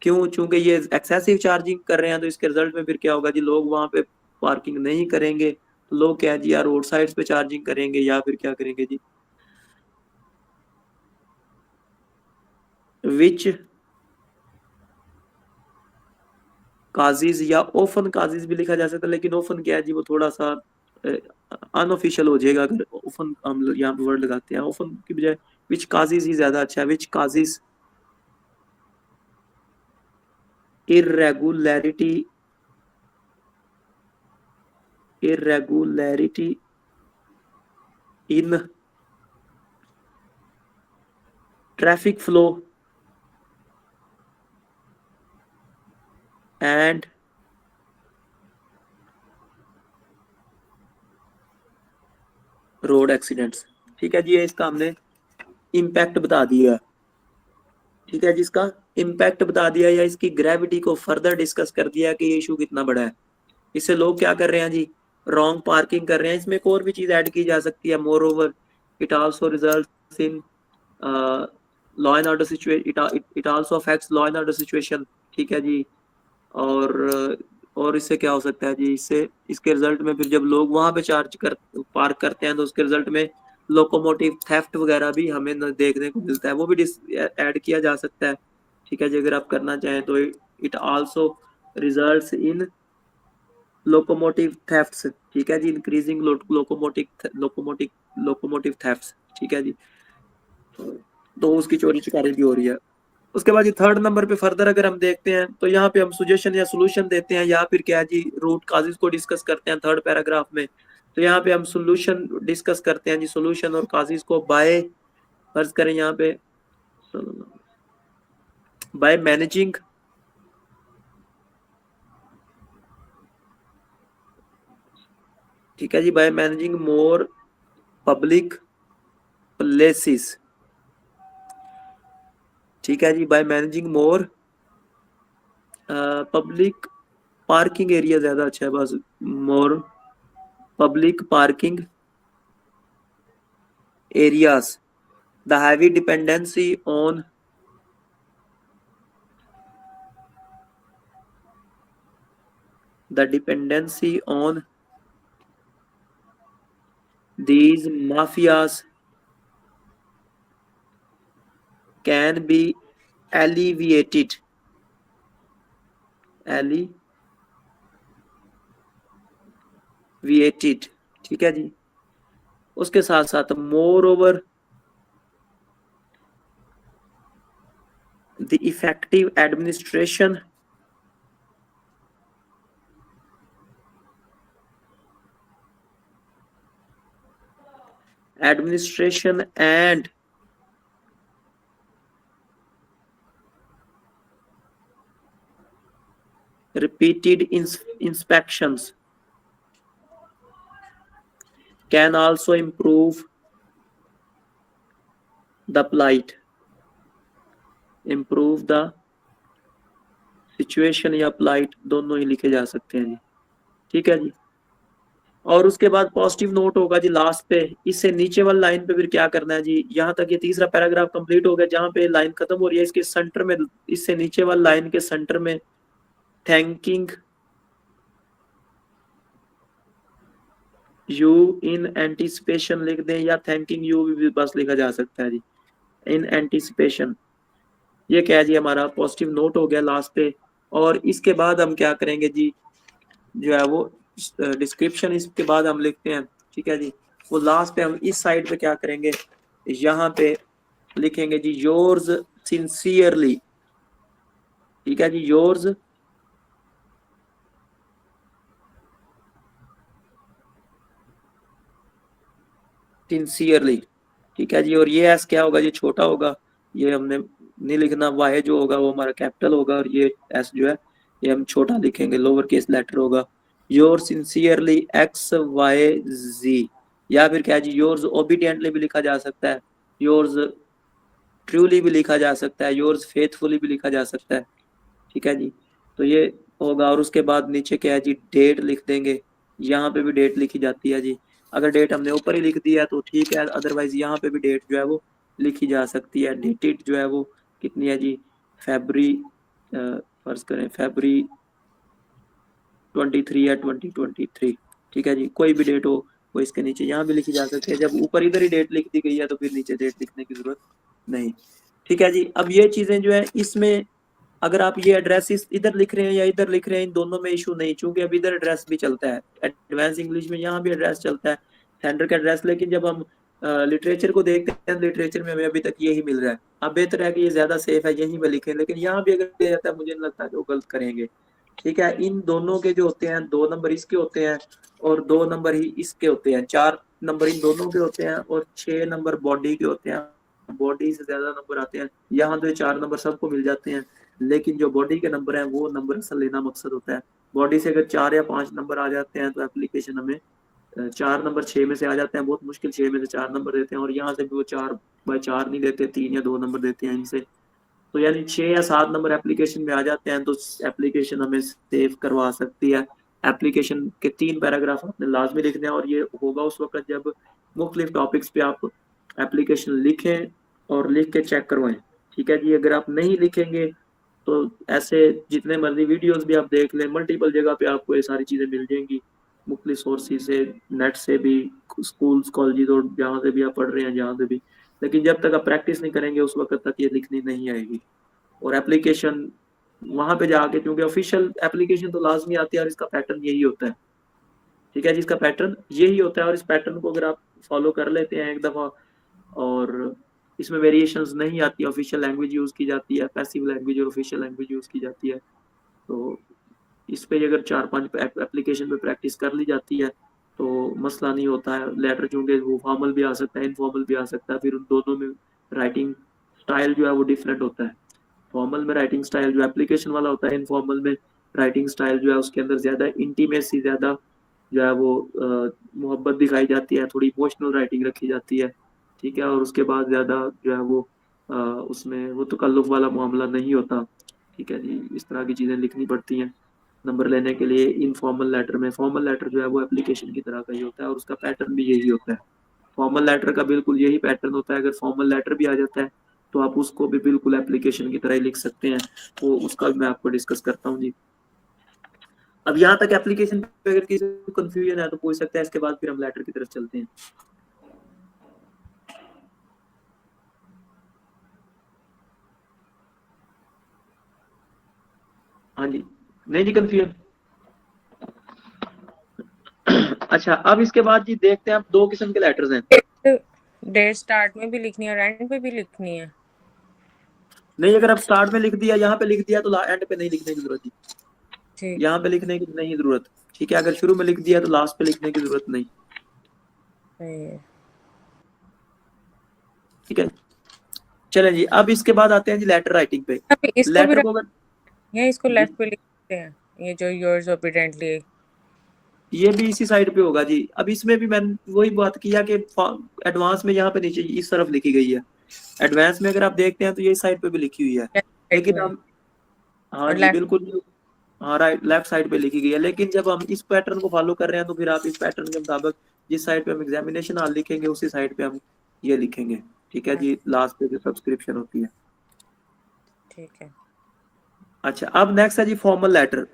क्यों? चूंकि ये एक्सेसिव चार्जिंग कर रहे हैं, तो इसके रिजल्ट में फिर क्या होगा जी? लोग वहां पे पार्किंग नहीं करेंगे, तो लोग क्या है जी, या रोड साइड्स पे चार्जिंग करेंगे या फिर क्या करेंगे जी, विच काजिज, या ओफन काजिज भी लिखा जा सकता है, लेकिन ओफन क्या है जी, वो थोड़ा सा अनऑफिशियल हो जाएगा अगर ओफन हम यहाँ पे वर्ड लगाते हैं। ओफन की बजाय विच काजिज ही ज्यादा अच्छा है। Which causes irregularity, irregularity in traffic flow and road accidents. ठीक है जी। ये इसका हमने इम्पैक्ट बता दिया। ठीक है जी। इसका इम्पैक्ट बता दिया या इसकी ग्रेविटी को फर्दर डिस्कस कर दिया कि ये इशू कितना बड़ा है। इससे लोग क्या कर रहे हैं जी? रॉन्ग पार्किंग कर रहे हैं। इसमें एक और भी चीज ऐड की जा सकती है। More over it also results in law and order situation, it also affects law and order situation. ठीक है जी। और इससे क्या हो सकता है जी? इससे, इसके रिजल्ट में फिर जब लोग वहां पे पार्क करते हैं, तो उसके रिजल्ट में लोकोमोटिव थेफ्ट वगैरह भी हमें देखने को मिलता है, वो भी ऐड किया जा सकता है। ठीक है जी। अगर आप करना चाहें तो it also results in locomotive thefts, ठीक है जी, इंक्रीजिंग लोकोमोटिव थेफ्ट्स, ठीक है जी, तो उसकी चोरी चकारी भी हो रही है। उसके बाद ये थर्ड नंबर पे फर्दर अगर हम देखते हैं तो यहाँ पे हम सजेशन या सोल्यूशन देते हैं या फिर क्या है जी रूट काजेस को डिस्कस करते हैं थर्ड पैराग्राफ में। तो यहाँ पे हम सोल्यूशन डिस्कस करते हैं जी, सोल्यूशन और काजेस को बाय, फर्ज करें यहाँ पे बाय मैनेजिंग, ठीक है जी, by managing more public places, ठीक है जी, by managing more public parking area, ज्यादा अच्छा है बस, more public parking areas, the heavy dependency on these mafias can be alleviated, ठीक है जी। उसके साथ साथ more over the effective administration and repeated inspections can also improve the situation या plight, दोनों ही लिखे जा सकते हैं जी, ठीक है जी। और उसके बाद पॉजिटिव नोट होगा जी लास्ट पे, इससे नीचे वाली लाइन पे फिर क्या करना है जी, यहाँ तक ये तीसरा पैराग्राफ कंप्लीट हो गया जहाँ पे लाइन खत्म हो रही है, इसके सेंटर में, इससे नीचे वाली लाइन के सेंटर में थैंकिंग यू इन एंटीसिपेशन लिख दें, या थैंकिंग यू भी बस लिखा जा सकता है जी, इन एंटीसिपेशन। ये क्या है जी, हमारा पॉजिटिव नोट हो गया लास्ट पे। और इसके बाद हम क्या करेंगे जी, जो है वो डिस्क्रिप्शन इसके बाद हम लिखते हैं, ठीक है जी। वो लास्ट पे हम इस साइड पे क्या करेंगे, यहाँ पे लिखेंगे जी योर्स सिंसियरली, ठीक है जी, योर्स सिंसियरली, ठीक है जी। और ये एस क्या होगा, ये छोटा होगा, ये हमने नहीं लिखना, वाई जो होगा वो हमारा कैपिटल होगा, और ये एस जो है ये हम छोटा लिखेंगे, लोअर केस लेटर होगा। योर सिंसियरली एक्स वाई जी, या फिर क्या है जी, योर्स ओबीडियंटली भी लिखा जा सकता है, योर्स ट्रूली भी लिखा जा सकता है, योर्स फेथफुली भी लिखा जा सकता है, ठीक है जी। तो ये होगा। और उसके बाद नीचे क्या है जी, डेट लिख देंगे, यहाँ पे भी डेट लिखी जाती है जी। अगर डेट हमने ऊपर ही लिख दिया तो ठीक है, अदरवाइज यहाँ पे भी डेट जो है वो लिखी जा सकती है। डेटेड जो है वो कितनी है जी, फरवरी, फर्ज करें फरवरी 23 या 2023, ठीक है जी। कोई भी डेट हो वो इसके नीचे यहाँ भी लिखी जा सकती है। जब ऊपर इधर ही डेट लिख दी गई है तो फिर नीचे डेट लिखने की जरूरत नहीं, ठीक है जी। अब ये चीजें जो है इसमें अगर आप ये एड्रेस इधर लिख रहे हैं या इधर लिख रहे हैं, इन दोनों में इशू नहीं, चूंकि अब इधर एड्रेस भी चलता है, एडवांस इंग्लिश में यहाँ भी एड्रेस चलता है, सेंटर का एड्रेस। लेकिन जब हम लिटरेचर को देखते हैं, लिटरेचर में हमें अभी तक यही मिल रहा है। अब बेहतर है कि ये ज्यादा सेफ है, यहीं पे लिखें, लेकिन यहाँ भी अगर दिया जाता है मुझे नहीं लगता कि वो गलत करेंगे, ठीक है। इन दोनों के जो होते हैं 2 नंबर इसके होते हैं और 2 नंबर ही इसके होते हैं, 4 नंबर इन दोनों के होते हैं और 6 नंबर बॉडी के होते हैं। बॉडी से ज्यादा नंबर आते हैं, यहाँ तो 4 नंबर सबको मिल जाते हैं, लेकिन जो बॉडी के नंबर हैं वो नंबर असल लेना मकसद होता है। बॉडी से अगर 4 या 5 नंबर आ जाते हैं तो एप्लीकेशन हमें 4 नंबर 6 में से आ जाते हैं, बहुत मुश्किल 6 में से 4 नंबर देते हैं, और यहाँ से भी वो 4/4 नहीं देते, 3 या 2 नंबर देते हैं इनसे। तो यानी 6 या 7 नंबर एप्लीकेशन में आ जाते हैं, तो एप्लीकेशन हमें सेव करवा सकती है। एप्लीकेशन के 3 पैराग्राफ आपने लाजमी लिखने हैं, और ये होगा उस वक्त जब मुख्तलिफ टॉपिक्स पे आप एप्लीकेशन लिखें और लिख के चेक करवाएं, ठीक है जी। अगर आप नहीं लिखेंगे तो ऐसे जितने मर्जी वीडियोस भी आप देख लें, मल्टीपल जगह पे आपको ये सारी चीज़ें मिल जाएंगी, मुख्तलिफ सोर्सेज से, नेट से भी, स्कूल्स कॉलेज और जहाँ से भी आप पढ़ रहे हैं, जहाँ से भी। लेकिन जब तक आप प्रैक्टिस नहीं करेंगे उस वक्त तक ये लिखनी नहीं आएगी। और एप्लीकेशन वहां पे जाके, क्योंकि ऑफिशियल एप्लीकेशन तो लाजमी आती है और इसका पैटर्न यही होता है, ठीक है, जिसका पैटर्न यही होता है। और इस पैटर्न को अगर आप फॉलो कर लेते हैं एक दफा, और इसमें वेरिएशंस नहीं आती, ऑफिशियल लैंग्वेज यूज की जाती है, पैसिव लैंग्वेज और ऑफिशियल लैंग्वेज यूज की जाती है, तो इस पे अगर 4-5 एप्लीकेशन पे प्रैक्टिस कर ली जाती है तो मसला नहीं होता है। लेटर चूंकि वो फॉर्मल भी आ सकता है, इनफॉर्मल भी आ सकता है, फिर उन दोनों में राइटिंग स्टाइल जो है वो डिफरेंट होता है। फॉर्मल में राइटिंग स्टाइल जो एप्लीकेशन वाला होता है, इनफॉर्मल में राइटिंग स्टाइल जो है उसके अंदर ज्यादा इंटीमेसी, ज्यादा जो है वो मोहब्बत दिखाई जाती है, थोड़ी इमोशनल राइटिंग रखी जाती है, ठीक है। और उसके बाद ज्यादा जो है वो उसमें वो तकल्लुफ वाला मामला नहीं होता, ठीक है जी। इस तरह की चीजें लिखनी पड़ती हैं नंबर लेने के लिए इनफॉर्मल लेटर में। फॉर्मल लेटर जो है वो एप्लीकेशन की तरह का ही होता है और उसका पैटर्न भी यही होता है। फॉर्मल लेटर का बिल्कुल यही पैटर्न होता है। अगर फॉर्मल लेटर भी आ जाता है तो आप उसको भी बिल्कुल एप्लीकेशन की तरह ही लिख सकते हैं, तो उसका भी मैं आपको डिस्कस करता हूँ जी। अब यहाँ तक एप्लीकेशन पे अगर किसी को कंफ्यूजन है तो पूछ सकता है, इसके बाद फिर हम लेटर की तरफ चलते हैं। हाँ जी, नहीं जी कंफ्यूजन। अच्छा, अब इसके बाद जी देखते हैं, अब दो किस्म के लेटर्स हैं। डेट स्टार्ट में भी लिखनी है और एंड पे भी लिखनी है? नहीं, अगर आप स्टार्ट में लिख दिया, यहाँ पे लिख दिया तो एंड पे नहीं लिखने की जरूरत जी, ठीक यहाँ पे लिखने की नहीं जरूरत, ठीक है। अगर शुरू में लिख दिया तो लास्ट पे लिखने की जरूरत नहीं, है। ठीक है। चलें जी, अब इसके बाद आते हैं जी लेटर राइटिंग पे। अभी इसको भी लेटर को अगर या इसको जी, लेफ्ट पे लिखते हैं, ये जो योर्स ओबीडिएंटली। ये भी इसी साइड पे होगा जी। अब इसमें भी मैंने वही बात किया कि एडवांस में यहाँ पे नीचे इस तरफ लिखी गई है, एडवांस में अगर आप देखते हैं तो ये इस साइड पे भी लिखी हुई है, राइट लेकिन में हम, हाँ और जी लेफ्ट। बिल्कुल, हाँ राइट लेफ्ट साइड पे लिखी गई है। लेकिन जब हम इस पैटर्न को फॉलो कर रहे हैं तो फिर आप इस पैटर्न के मुताबिक जिस साइड पे हम एग्जामिनेशन हाल लिखेंगे उसी साइड पे हम ये लिखेंगे, ठीक है जी। लास्ट पे जो सब्सक्रिप्शन होती है। ठीक है। अच्छा, अब नेक्स्ट है जी फॉर्मल लेटर।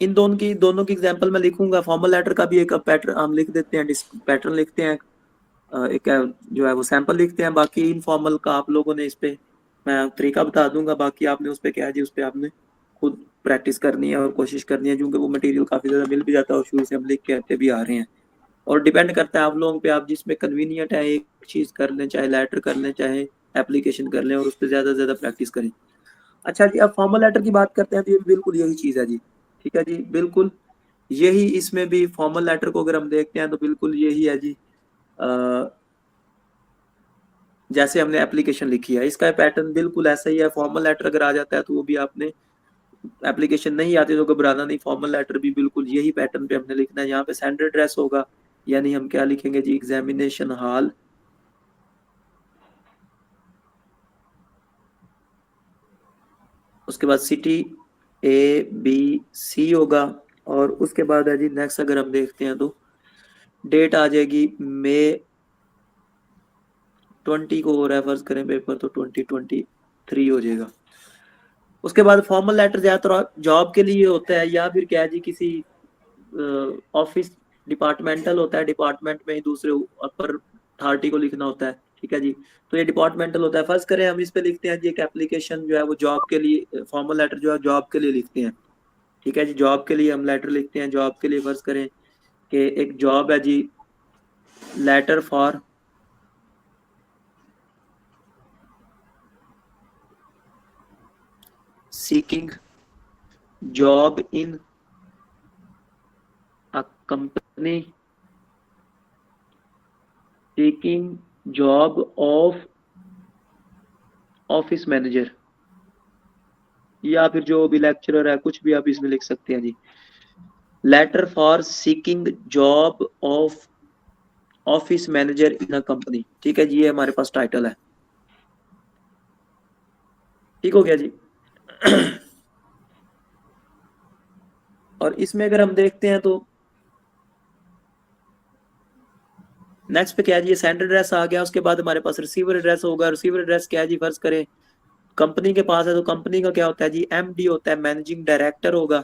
इन दोनों की एग्जांपल मैं लिखूंगा। फॉर्मल लेटर का भी एक पैटर्न हम लिख देते हैं, पैटर्न लिखते हैं, एक जो है वो सैंपल लिखते हैं। बाकी इनफॉर्मल का आप लोगों ने इस पे मैं तरीका बता दूंगा, बाकी आपने उस पे क्या है जी, उस पे आपने खुद प्रैक्टिस करनी है और कोशिश करनी है, क्योंकि वो मटेरियल काफी ज्यादा मिल भी जाता है और शुरू से हम लिख के आते भी आ रहे हैं। और डिपेंड करता है आप लोगों पे, आप जिसमें कन्वीनियंट है एक चीज कर लें, चाहे लेटर कर लें चाहे एप्लीकेशन कर लें, और उस पर ज्यादा से ज्यादा प्रैक्टिस करें। अच्छा जी, अब फॉर्मल लेटर की बात करते हैं तो ये बिल्कुल यही चीज है जी, ठीक है जी। बिल्कुल यही इसमें भी फॉर्मल लेटर को अगर हम देखते हैं तो बिल्कुल यही है जी। जैसे हमने एप्लीकेशन लिखी है इसका पैटर्न बिल्कुल ऐसा ही है। फॉर्मल लेटर अगर आ जाता है तो वो भी आपने, एप्लीकेशन नहीं आती तो घबराना नहीं, फॉर्मल लेटर भी बिल्कुल यही पैटर्न पे हमने लिखना है। यहाँ पे सेंडर एड्रेस होगा, यानी हम क्या लिखेंगे जी, एग्जामिनेशन हॉल, उसके बाद सिटी ABC होगा, और उसके बाद है जी नेक्स्ट अगर हम देखते हैं तो डेट आ जाएगी मई 20 को रेफर करें पेपर तो 2023 हो जाएगा। उसके बाद फॉर्मल लेटर ज्यादातर जॉब के लिए होता है, या फिर क्या है जी किसी ऑफिस डिपार्टमेंटल होता है, डिपार्टमेंट में ही दूसरे अपर अथॉरिटी को लिखना होता है, ठीक है जी। तो ये डिपार्टमेंटल होता है। फर्स्ट करें हम इस पे लिखते हैं जी एक एप्लीकेशन जो है वो जॉब के लिए, फॉर्मल लेटर जो है जॉब के लिए लिखते हैं, ठीक है जी। जॉब के लिए हम लेटर लिखते हैं, जॉब के लिए फर्ज करें कि एक जॉब है जी, letter for seeking job in a company, seeking job of office manager, या फिर जो भी लेक्चरर है कुछ भी आप इसमें लिख सकते हैं जी। Letter for seeking job of office manager in a company, ठीक है जी। ये हमारे पास टाइटल है, ठीक हो गया जी। और इसमें अगर हम देखते हैं तो नेक्स्ट पे क्या है जी, ये सेंडर एड्रेस आ गया। उसके बाद हमारे पास रिसीवर एड्रेस होगा। रिसीवर एड्रेस क्या है जी, फर्ज करें कंपनी के पास है तो कंपनी का क्या होता है जी, MD होता है, मैनेजिंग डायरेक्टर होगा,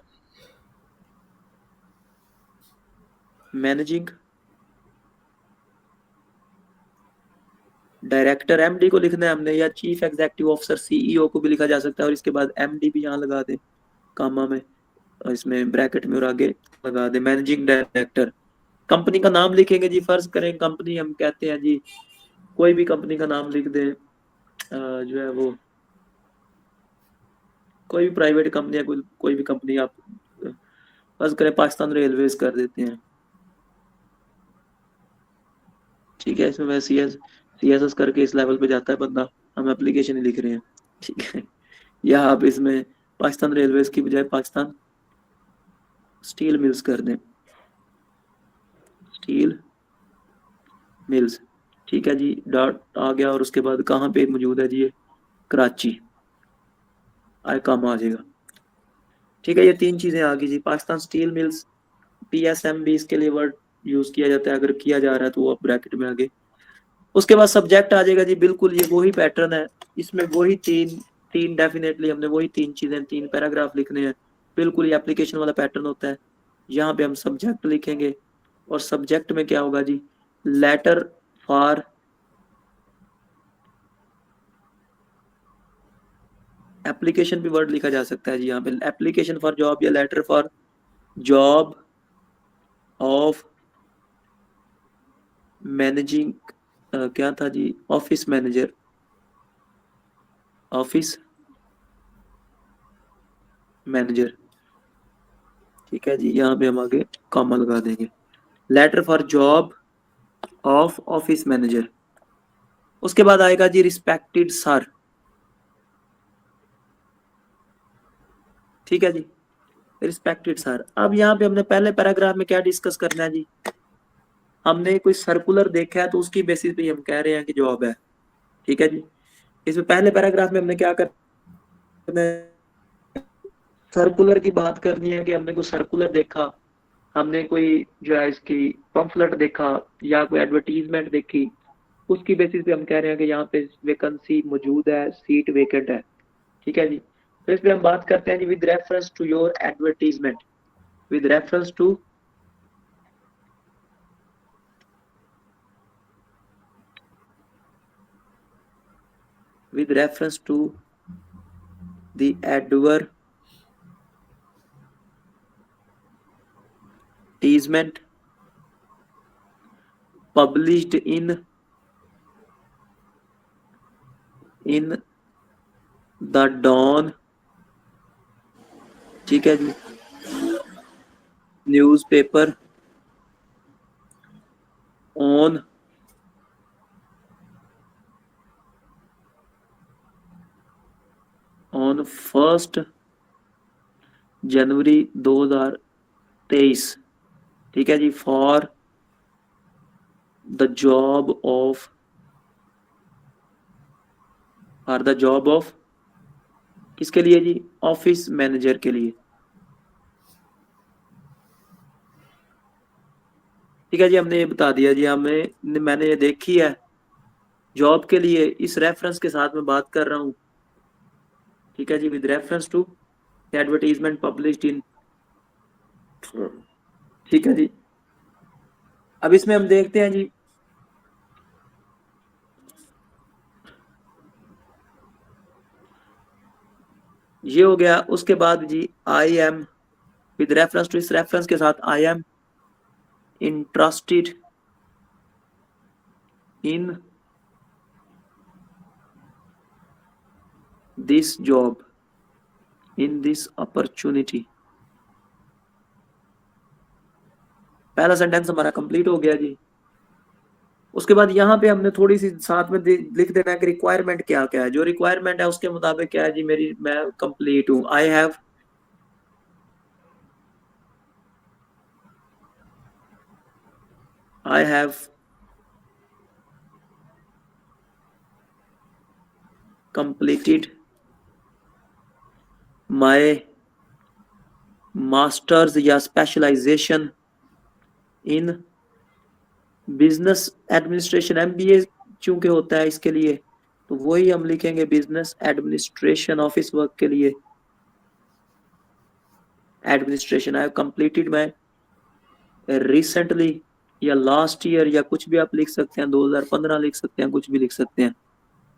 मैनेजिंग डायरेक्टर एमडी को लिखना है हमने, या चीफ एग्जीक्यूटिव ऑफिसर सीईओ को भी लिखा जा सकता है, और इसके बाद एमडी भी यहाँ लगा दे कामा में, इसमें ब्रैकेट में, और आगे लगा दे मैनेजिंग डायरेक्टर। कंपनी का नाम लिखेंगे जी, फर्ज करें कंपनी हम कहते हैं जी, कोई भी कंपनी का नाम लिख दें, जो है वो कोई भी प्राइवेट कंपनी है, कोई भी कंपनी आप फर्ज करें पाकिस्तान रेलवेज कर देते हैं, ठीक है। इसमें मैं सीएसएस करके इस लेवल पे जाता है बंदा, हम एप्लीकेशन ही लिख रहे हैं, ठीक है। या आप इसमें पाकिस्तान रेलवेज की बजाय पाकिस्तान स्टील मिल्स कर दें, स्टील मिल्स, ठीक है जी, डॉट आ गया। और उसके बाद कहाँ पे मौजूद है जी ये, कराची, आए काम आ जाएगा, ठीक है। ये तीन चीजें आ गई जी, पाकिस्तान स्टील मिल्स, पीएसएमबी इसके लिए वर्ड यूज किया जाता है, अगर किया जा रहा है तो वो ब्रैकेट में आगे। उसके बाद सब्जेक्ट आ जाएगा जी, बिल्कुल ये वही पैटर्न है, इसमें वही तीन डेफिनेटली हमने वही तीन चीजें, तीन पैराग्राफ लिखने हैं, बिल्कुल ये एप्लीकेशन वाला पैटर्न होता है। यहाँ पे हम सब्जेक्ट लिखेंगे, और सब्जेक्ट में क्या होगा जी, लेटर फॉर एप्लीकेशन भी वर्ड लिखा जा सकता है जी, यहाँ पे एप्लीकेशन फॉर जॉब या letter for job of managing, क्या था जी, ऑफिस मैनेजर, ऑफिस मैनेजर, ठीक है जी। यहाँ पे हम आगे कॉमा लगा देंगे, letter for job of office manager. उसके बाद आएगा जी रिस्पेक्टेड सर, ठीक है जी, रिस्पेक्टेड सर। अब यहाँ पे हमने पहले पैराग्राफ में क्या डिस्कस करना है जी, हमने कोई सर्कुलर देखा है तो उसकी बेसिस पे हम कह रहे हैं कि जॉब है, ठीक है जी। इसमें पहले पैराग्राफ में हमने क्या करना है, सर्कुलर की बात करनी है कि हमने कोई सर्कुलर देखा, हमने कोई जो है इसकी पंफलेट देखा, या कोई एडवर्टीजमेंट देखी, उसकी बेसिस पे हम कह रहे हैं कि यहाँ पे वैकेंसी मौजूद है, सीट वेकेंट है, ठीक है जी। तो इस पे हम बात करते हैं जी, with reference to your advertisement, with reference to with reference to the advertisement published in the Dawn, ठीक है जी, न्यूज़पेपर on on 1 जनवरी 2023, ठीक है जी, फॉर द जॉब ऑफ किसके लिए जी, ऑफिस मैनेजर के लिए, ठीक है जी। हमने ये बता दिया जी, मैंने ये देखी है जॉब के लिए, इस रेफरेंस के साथ मैं बात कर रहा हूँ, ठीक है जी, with reference to advertisement published in, ठीक है जी। अब इसमें हम देखते हैं जी, ये हो गया। उसके बाद जी I am, with reference to, इस रेफरेंस के साथ I am interested in this job, in this opportunity. पहला सेंटेंस हमारा कंप्लीट हो गया जी। उसके बाद यहाँ पे हमने थोड़ी सी साथ में लिख देना है कि रिक्वायरमेंट क्या क्या है, जो रिक्वायरमेंट है उसके मुताबिक क्या है जी, मैं कंप्लीट हूँ, I have completed my masters या specialization in business administration, MBA चूंकि होता है इसके लिए, तो वही हम लिखेंगे बिजनेस एडमिनिस्ट्रेशन, ऑफिस वर्क के लिए administration. I have completed my recently या लास्ट ईयर या कुछ भी आप लिख सकते हैं, 2015 लिख सकते हैं, कुछ भी लिख सकते हैं।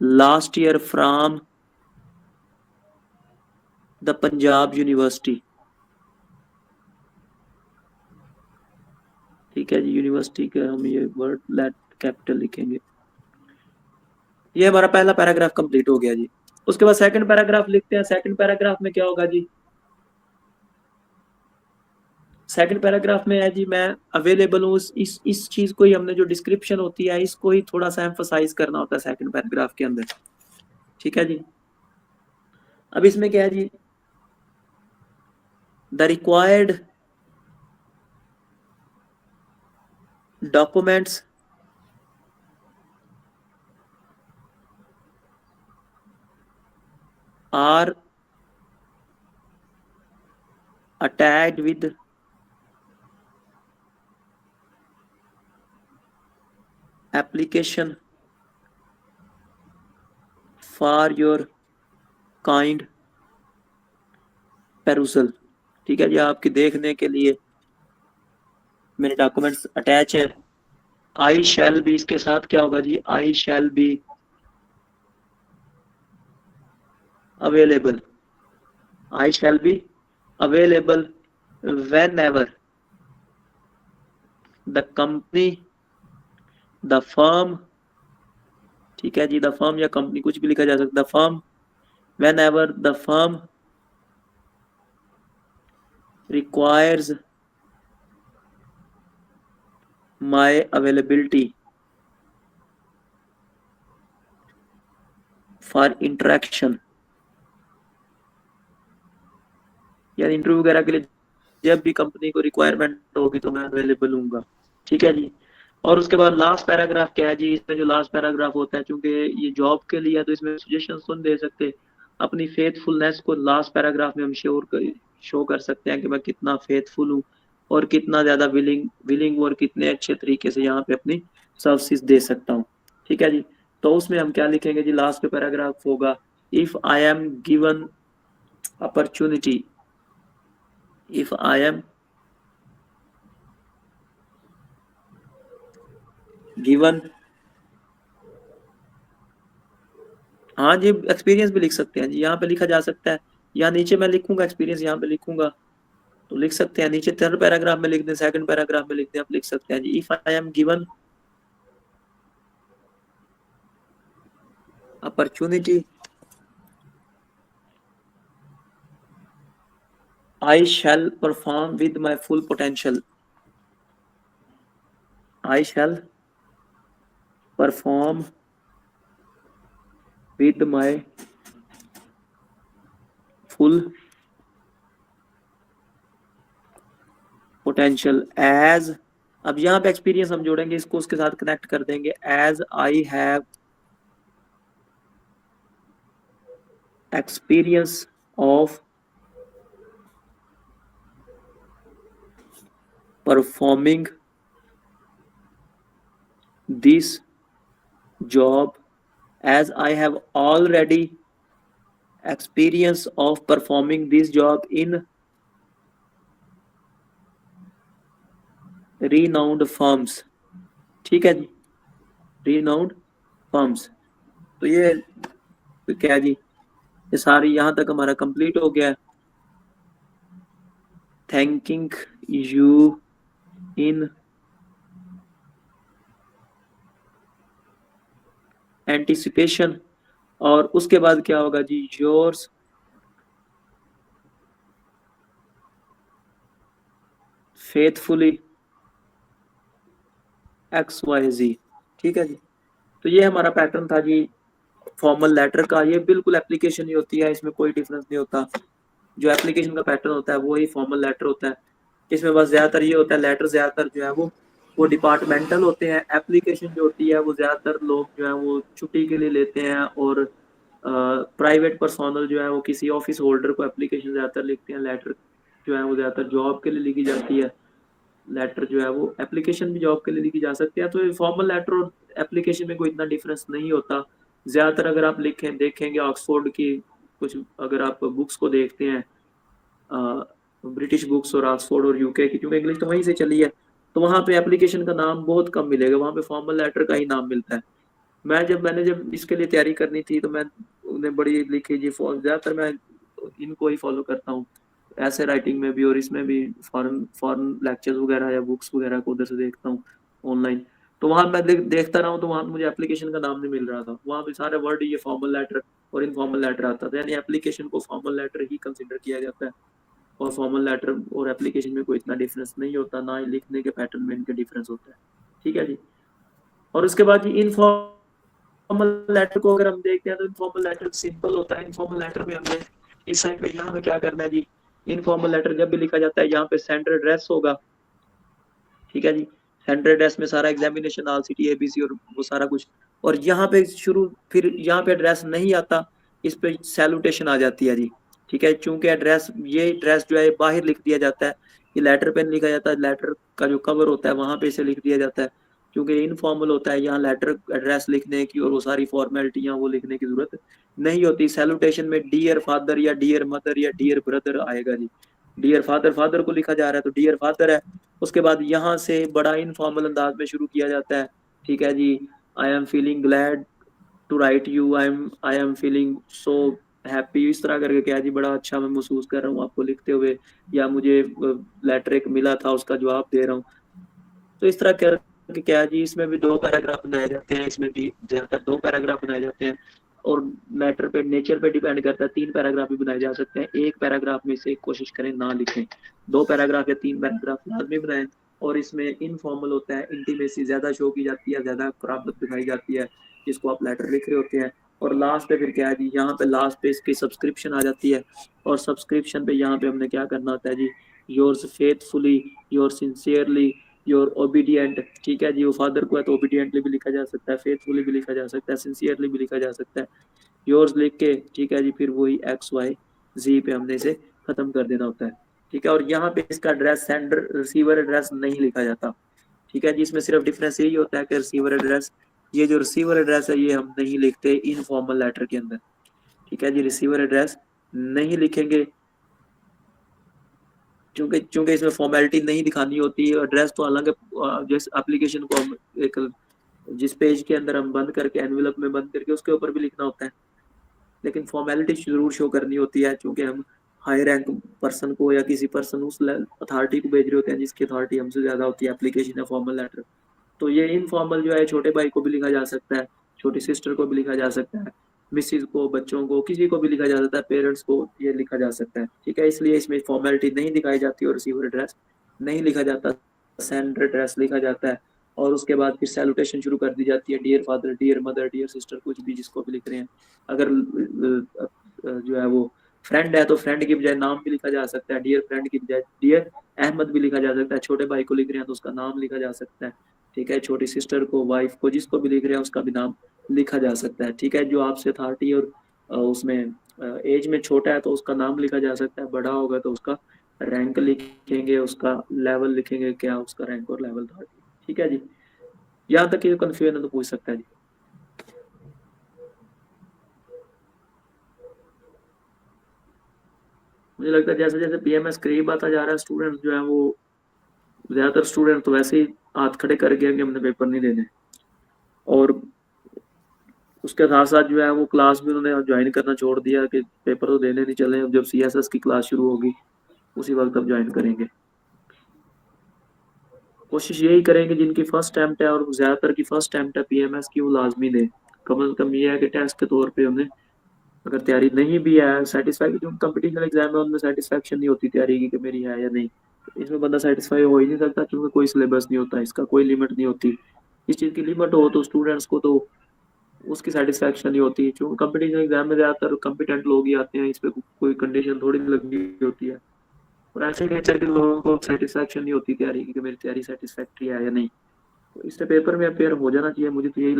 Last year from the Punjab university, ठीक है जी। यूनिवर्सिटी का हम ये वर्ड लेट कैपिटल लिखेंगे। ये हमारा पहला पैराग्राफ कंप्लीट हो गया जी। उसके बाद सेकंड पैराग्राफ लिखते हैं। सेकंड पैराग्राफ में क्या होगा जी? सेकंड पैराग्राफ में है जी, मैं अवेलेबल हूँ। इस चीज को ही हमने जो डिस्क्रिप्शन होती है इसको ही थोड़ा सा एम्फसाइज करना होता है सेकंड पैराग्राफ के अंदर, ठीक है जी। अब इसमें क्या है जी? The required documents are attached with application for your kind perusal, ठीक है जी। आपके देखने के लिए मेरे डॉक्यूमेंट्स अटैच है। आई शैल बी, इसके साथ क्या होगा जी? I shall be available, I shall be available whenever the company, the firm, ठीक है जी। द फर्म या कंपनी कुछ भी लिखा जा सकता है। Firm, whenever the firm requires my availability for interaction, या इंटरव्यू वगैरह के लिए जब भी कंपनी को रिक्वायरमेंट होगी तो मैं अवेलेबल हूँगा, ठीक है जी। और उसके बाद लास्ट पैराग्राफ क्या है जी? इसमें जो लास्ट पैराग्राफ होता है, चूंकि ये जॉब के लिए है तो इसमें सजेशन तो नहीं दे सकते। अपनी फेथफुलनेस को लास्ट पैराग्राफ में हम शो कर सकते हैं कि मैं कितना फेथफुल हूँ और कितना ज्यादा विलिंग और कितने अच्छे तरीके से यहाँ पे अपनी सर्विसेज दे सकता हूँ, ठीक है जी। तो उसमें हम क्या लिखेंगे जी? लास्ट पे पैराग्राफ होगा, if I am given opportunity, if I am given, हाँ जी एक्सपीरियंस भी लिख सकते हैं जी, यहाँ पे लिखा जा सकता है। या नीचे मैं लिखूंगा एक्सपीरियंस, यहाँ पे लिखूंगा तो लिख सकते हैं। नीचे थर्ड पैराग्राफ में लिख दें, सेकंड पैराग्राफ में लिख दें, आप लिख सकते हैं जी। If I am given opportunity I shall perform with my full potential, I shall perform with my full potential as, अब यहाँ पे एक्सपीरियंस हम जोड़ेंगे, इसको उसके साथ कनेक्ट कर देंगे। As I have experience of performing this job, as I have already experience of performing this job in renowned firms, ठीक है जी, renowned firms। तो ये तो क्या जी, ये सारी यहाँ तक हमारा कंप्लीट हो गया। थैंकिंग यू इन एंटिसिपेशन, और उसके बाद क्या होगा जी? योर्स फेथफुली XYZ, ठीक है जी। तो ये हमारा पैटर्न था जी फॉर्मल लेटर का। ये बिल्कुल एप्लीकेशन ही होती है, इसमें कोई डिफरेंस नहीं होता। जो एप्लीकेशन का पैटर्न होता है वो ही फॉर्मल लेटर होता है। इसमें बस ज्यादातर ये होता है, लेटर ज्यादातर जो है वो डिपार्टमेंटल होते हैं। एप्लीकेशन जो होती है वो ज्यादातर लोग जो है वो छुट्टी के लिए लेते हैं, और प्राइवेट पर्सनल जो है वो किसी ऑफिस होल्डर को एप्लीकेशन ज्यादातर लिखते हैं। लेटर जो है वो ज्यादातर जॉब के लिए लिखी जाती है। लेटर जो है वो एप्लीकेशन भी जॉब के लिए लिखी जा सकती है। तो फॉर्मल लेटर और एप्लीकेशन में कोई इतना डिफरेंस नहीं होता। ज्यादातर अगर आप लिखें देखेंगे ऑक्सफोर्ड की कुछ, अगर आप बुक्स को देखते हैं, ब्रिटिश बुक्स और ऑक्सफोर्ड और यूके की, क्योंकि इंग्लिश तो वहीं से चली है, तो वहाँ पे एप्लीकेशन का नाम बहुत कम मिलेगा, वहाँ पे फॉर्मल लेटर का ही नाम मिलता है। मैंने जब इसके लिए तैयारी करनी थी तो मैं उन्हें बड़ी लिखी जी ज़्यादातर मैं इनको ही फॉलो करता हूँ, ऐसे राइटिंग में भी और इसमें भी फॉरेन फॉरेन लेक्चर्स वगैरह या बुक्स वगैरह को उधर से देखता हूँ ऑनलाइन। तो वहाँ मैं देखता रहा हूँ, तो वहाँ मुझे एप्लीकेशन का नाम नहीं मिल रहा था, वहाँ पे सारे वर्ड ये फॉर्मल लेटर और इनफॉर्मल लेटर आता था, यानी एप्लीकेशन को फॉर्मल लेटर ही कंसिडर किया जाता है और फॉर्मल लेटर और एप्लीकेशन में कोई इतना डिफरेंस नहीं होता, ना ही लिखने के पैटर्न में इनके डिफरेंस होता है। ठीक है जी। और उसके बाद इनफॉर्मल लेटर को अगर हम देखते हैं तो इनफॉर्मल लेटर सिंपल होता है। इनफॉर्मल लेटर में हमने इस साइड पे यहाँ पे क्या करना है जी, इनफॉर्मल लेटर जब भी लिखा जाता है यहाँ पे सेंटर एड्रेस होगा। ठीक है जी, सेंटर एड्रेस में सारा एग्जामिनेशन ऑल सिटी एबीसी और वो सारा कुछ, और यहाँ पे शुरू फिर यहाँ पे एड्रेस नहीं आता, इस पे सैल्यूटेशन आ जाती है जी। ठीक है, चूंकि एड्रेस ये एड्रेस जो है बाहर लिख दिया जाता है, ये लेटर पे लिखा जाता है, लेटर का जो कवर होता है वहां पे इसे लिख दिया जाता है। क्योंकि इनफॉर्मल होता है, यहाँ लेटर एड्रेस लिखने की और वो सारी फॉर्मेलिटियां वो लिखने की जरूरत नहीं होती। सैल्यूटेशन में डियर फादर या डियर मदर या डियर ब्रदर आएगा जी। डियर फादर, फादर को लिखा जा रहा है तो डियर फादर है। उसके बाद यहाँ से बड़ा इनफॉर्मल अंदाज में शुरू किया जाता है। ठीक है जी, I am feeling glad to write you, I am feeling so happy, इस तरह करके क्या जी, बड़ा अच्छा मैं महसूस कर रहा हूँ आपको लिखते हुए, या मुझे लेटर एक मिला था उसका जवाब दे रहा हूँ। तो इस तरह करके क्या जी, इसमें भी 2 पैराग्राफ बनाए जाते हैं, इसमें भी ज्यादातर 2 पैराग्राफ बनाए जाते हैं और मैटर पे नेचर पे डिपेंड करता है, 3 पैराग्राफ भी बनाए जा सकते हैं। एक पैराग्राफ में से कोशिश करें ना लिखें, 2 पैराग्राफ या 3 पैराग्राफ लाजमी बनाएं। और इसमें इनफॉर्मल होता है, इंटीमेसी ज्यादा शो की जाती है, ज्यादा कराबत दिखाई जाती है जिसको आप लेटर लिख रहे होते हैं। और लास्ट पे फिर क्या है जी, यहाँ पे लास्ट पे इसकी सब्सक्रिप्शन आ जाती है, और सब्सक्रिप्शन पे यहाँ पे हमने क्या करना होता है जी, yours faithfully, your sincerely, your obedient. ठीक है जी, वो फादर को है तो ओबीडियंटली भी लिखा जा सकता है, फेथफुली भी लिखा जा सकता है, सिंसियरली भी लिखा जा सकता है, योर्स लिख के। ठीक है जी, फिर वही एक्स वाई जी पे हमने इसे खत्म कर देना होता है। ठीक है, और यहाँ पे इसका एड्रेस सेंडर रिसीवर एड्रेस नहीं लिखा जाता। ठीक है जी, इसमें सिर्फ डिफरेंस यही होता है कि रिसीवर एड्रेस, ये जो रिसीवर एड्रेस है ये हम नहीं लिखते इनफॉर्मल लेटर के अंदर। ठीक है जी, रिसीवर एड्रेस नहीं लिखेंगे क्योंकि चूंकि इसमें फॉर्मेलिटी नहीं दिखानी होती है। एड्रेस तो अलग जिस एप्लीकेशन को हम एक जिस पेज के अंदर हम बंद करके एनवेलप में बंद करके उसके ऊपर भी लिखना होता है, लेकिन फॉर्मेलिटी जरूर शो करनी होती है क्योंकि हम हाई रैंक पर्सन को या किसी पर्सन उस अथॉरिटी को भेज रहे होते हैं जिसकी अथॉरिटी हमसे ज्यादा होती है एप्लीकेशन या फॉर्मल लेटर। तो ये इनफॉर्मल जो है छोटे भाई को भी लिखा जा सकता है, छोटी सिस्टर को भी लिखा जा सकता है, मिसिज को, बच्चों को, किसी को भी लिखा जा सकता है, पेरेंट्स को ये लिखा जा सकता है। ठीक है, इसलिए इसमें फॉर्मेलिटी नहीं दिखाई जाती और रिसीवर एड्रेस नहीं लिखा जाता, सेंडर एड्रेस लिखा जाता है। और उसके बाद फिर सैल्यूटेशन शुरू कर दी जाती है, dear father, dear mother, dear sister, कुछ भी जिसको भी लिख रहे हैं। अगर जो है वो फ्रेंड है तो फ्रेंड की बजाय नाम भी लिखा जा सकता है, डियर फ्रेंड की बजाय डियर अहमद भी लिखा जा सकता है। छोटे भाई को लिख रहे हैं तो उसका नाम लिखा जा सकता है। ठीक है, छोटी सिस्टर को, वाइफ को, जिसको भी लिख रहे हैं उसका भी नाम लिखा जा सकता है। ठीक है, जो आपसे अथॉरिटी और उसमें एज में छोटा है तो उसका नाम लिखा जा सकता है, बड़ा होगा तो उसका रैंक लिखेंगे, उसका लेवल लिखेंगे, क्या उसका रैंक और लेवल था। ठीक है जी, यहाँ तक ये कंफ्यूजन है तो पूछ सकता है जी। मुझे लगता है जैसे जैसे पीएमएस करीब आता जा रहा है, स्टूडेंट जो है वो, ज्यादातर स्टूडेंट तो वैसे ही हाथ खड़े कर गए कि हमने पेपर नहीं देने, और उसके साथ साथ जो है वो क्लास भी उन्होंने ज्वाइन करना छोड़ दिया कि पेपर तो देने नहीं चले, अब जब सीएसएस की क्लास शुरू होगी उसी वक्त अब ज्वाइन करेंगे। कोशिश यही करेंगे जिनकी फर्स्ट अटेम्प्ट है, और ज्यादातर की फर्स्ट अटेम्प्ट है पीएमएस की, वो लाजमी दे। कम से कम ये है कि टेस्ट के तौर पे उन्हें अगर तैयारी नहीं भी है, सेटिस्फाई, जो कंपटीशन एग्जाम है उनमें सेटिस्फेक्शन नहीं होती तैयारी की कि मेरी है या नहीं, तो इसमें बंदा सेटिस्फाई हो ही नहीं सकता क्योंकि कोई सिलेबस नहीं होता, इसका कोई लिमिट नहीं होती। इस चीज की लिमिट हो तो स्टूडेंट्स को तो उसकी सेटिस्फेक्शन नहीं होती, क्योंकि कंपटीशन एग्जाम में ज्यादातर कॉम्पिटेंट लोग ही आते हैं, इस पे कोई कंडीशन थोड़ी लगी होती है। और ऐसे नेचर के लोगों को सेटिस्फेक्शन नहीं होती तैयारी की कि मेरी तैयारी सेटिस्फैक्ट्री है या नहीं, तो इससे पेपर में अपेयर हो जाना चाहिए, मुझे तो यही